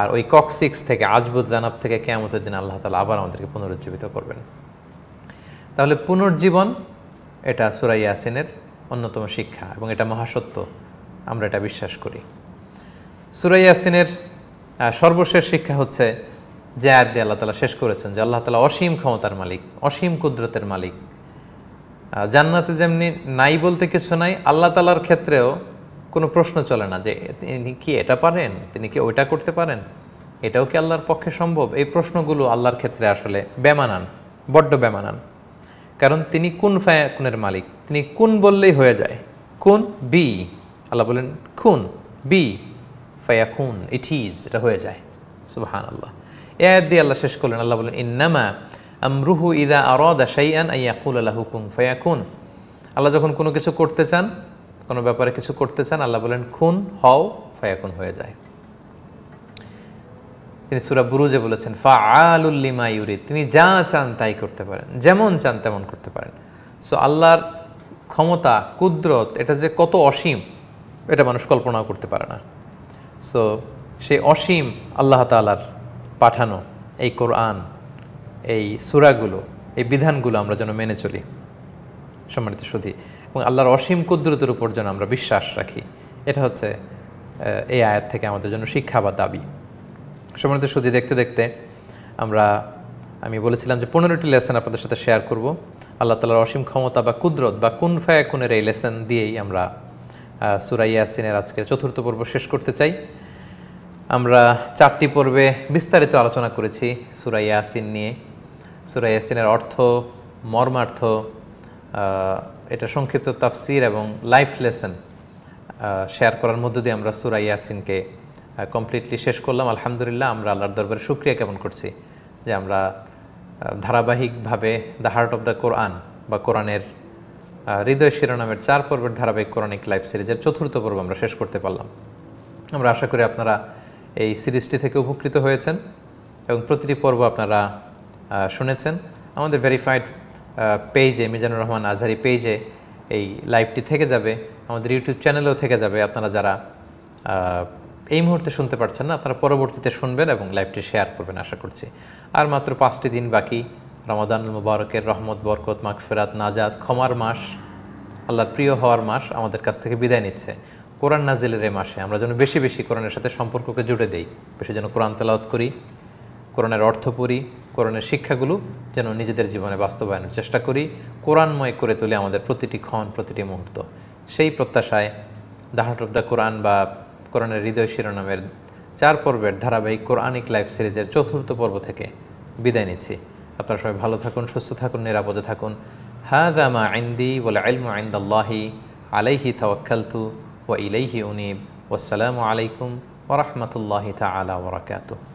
আর ওই কক্সিক্স থেকে আজবুদ জানাব থেকে কিয়ামতের দিন আল্লাহ তাআলা আবার আমাদেরকে পুনরুজ্জীবিত করবেন। তাহলে পুনর্জীবন এটা সূরা ইয়াসিনের অন্যতম শিক্ষা এবং এটা মহাসত্য, আমরা এটা বিশ্বাস করি। সূরা ইয়াসিনের সর্বশেষ শিক্ষা হচ্ছে যে আয়াত দিয়ে আল্লাহ তাআলা শেষ করেছেন যে আল্লাহ তাআলা অসীম ক্ষমতার মালিক, অসীম কুদরতের মালিক। জান্নাতে যেমনি নাই বলতে কিছু নাই, আল্লাহ তাআলার ক্ষেত্রেও কোনো প্রশ্ন চলে না যে তিনি কি এটা পারেন, তিনি কি ওইটা করতে পারেন, এটাও কি আল্লাহর পক্ষে সম্ভব। এই প্রশ্নগুলো আল্লাহর ক্ষেত্রে আসলে বেমানান, বড্ড বেমানান। কারণ তিনি কুন ফায়াকুনের মালিক, তিনি কুন বললেই হয়ে যায়। কুন বি, আল্লাহ বলেন খুন বি ফায়াকুন, ইট ইজ, এটা হয়ে যায়। সুবহানাল্লাহ। এই আয়াত দিয়ে আল্লাহ শেষ করলেন। আল্লাহ বলেন ইন্নামা আমরুহু ইযা আরাদা শাইআন আইয়াকুলা লাহু কুন ফায়াকুন। আল্লাহ যখন কোনো কিছু করতে চান, কোনো ব্যাপারে কিছু করতে চান, আল্লাহ বলেন খুন হও, ফায়াকুন হয়ে যায়। তিনি সূরা বুরুজে বলেছেন ফাআলুল লিমা ইউরিদ, তিনি যা চান তাই করতে পারেন, যেমন চান তেমন করতে পারেন। সো আল্লাহর ক্ষমতা, কুদরত, এটা যে কত অসীম এটা মানুষ কল্পনাও করতে পারে না। সো সেই অসীম আল্লাহ তাআলার পাঠানো এই কোরআন, এই সূরাগুলো, এই বিধানগুলো আমরা যেন মেনে চলি সম্মানিত সুধী, এবং আল্লাহর অসীম কুদরতের উপর যেন আমরা বিশ্বাস রাখি। এটা হচ্ছে এই আয়াত থেকে আমাদের জন্য শিক্ষা বা দাবি। সম্মানিত সুধী, দেখতে দেখতে আমি বলেছিলাম যে 15টি লেসন আপনাদের সাথে শেয়ার করব। আল্লাহ তাআলার অসীম ক্ষমতা বা কুদরত বা কুন ফায়াকুনের এই লেসন দিয়েই আমরা সূরা ইয়াসিনের আজকের 4র্থ পর্ব শেষ করতে চাই। আমরা 4টি পর্বে বিস্তারিত আলোচনা করেছি সূরা ইয়াসিন নিয়ে। সূরা ইয়াসিনের অর্থ, মর্মার্থ, এটা সংক্ষিপ্ত তাফসির এবং লাইফ লেসন শেয়ার করার মধ্য দিয়ে আমরা সূরা ইয়াসিনকে কমপ্লিটলি শেষ করলাম। আলহামদুলিল্লাহ, আমরা আল্লাহর দরবারে শুকরিয়া জ্ঞাপন করছি যে আমরা ধারাবাহিকভাবে দ্য হার্ট অফ দ্য কোরআন বা কোরআনের হৃদয় শিরোনামের 4 পর্বের ধারাবাহিক কোরআনিক লাইফ সিরিজের 4র্থ পর্ব আমরা শেষ করতে পারলাম। আমরা আশা করি আপনারা এই সিরিজটি থেকে উপকৃত হয়েছেন এবং প্রতিটি পর্ব আপনারা শুনেছেন। আমাদের ভেরিফাইড পেজে, মিজানুর রহমান আজহারি পেজে এই লাইভটি থেকে যাবে, আমাদের ইউটিউব চ্যানেলেও থেকে যাবে। আপনারা যারা এই মুহূর্তে শুনতে পারছেন না, আপনারা পরবর্তীতে শুনবেন এবং লাইভটি শেয়ার করবেন আশা করছি। আর মাত্র 5টি দিন বাকি, রমাদানুল মুবারকের রহমত, বরকত, মাগফিরাত, নাজাত, ক্ষমার মাস, আল্লাহর প্রিয় হওয়ার মাস আমাদের কাছ থেকে বিদায় নিচ্ছে। কোরআন নাজিলের এই মাসে আমরা যেন বেশি বেশি কোরআনের সাথে সম্পর্ককে জুড়ে দেই, বেশি যেন কোরআন তেলাওয়াত করি, কোরআনের অর্থ পড়ি, কোরআনের শিক্ষাগুলো যেন নিজেদের জীবনে বাস্তবায়নের চেষ্টা করি, কোরআনময় করে তুলি আমাদের প্রতিটি ক্ষণ, প্রতিটি মুহূর্ত। সেই প্রত্যাশায় দ্য হার্ট অফ দ্য কোরআন বা কোরআনের হৃদয় শিরোনামের 4 পর্বের ধারাবাহিক কোরআনিক লাইফ সিরিজের 4র্থ পর্ব থেকে বিদায় নিচ্ছি। আপনারা সবাই ভালো থাকুন, সুস্থ থাকুন, নিরাপদে থাকুন। হাযা মা ইনদি ওয়াল ইলমু ইনদাল্লাহি আলাইহি তাওয়াক্কালতু ওয়া ইলাইহি উনীব। ওয়াসসালামু আলাইকুম ওয়া রাহমাতুল্লাহি তাআলা ওয়া বারাকাতুহু।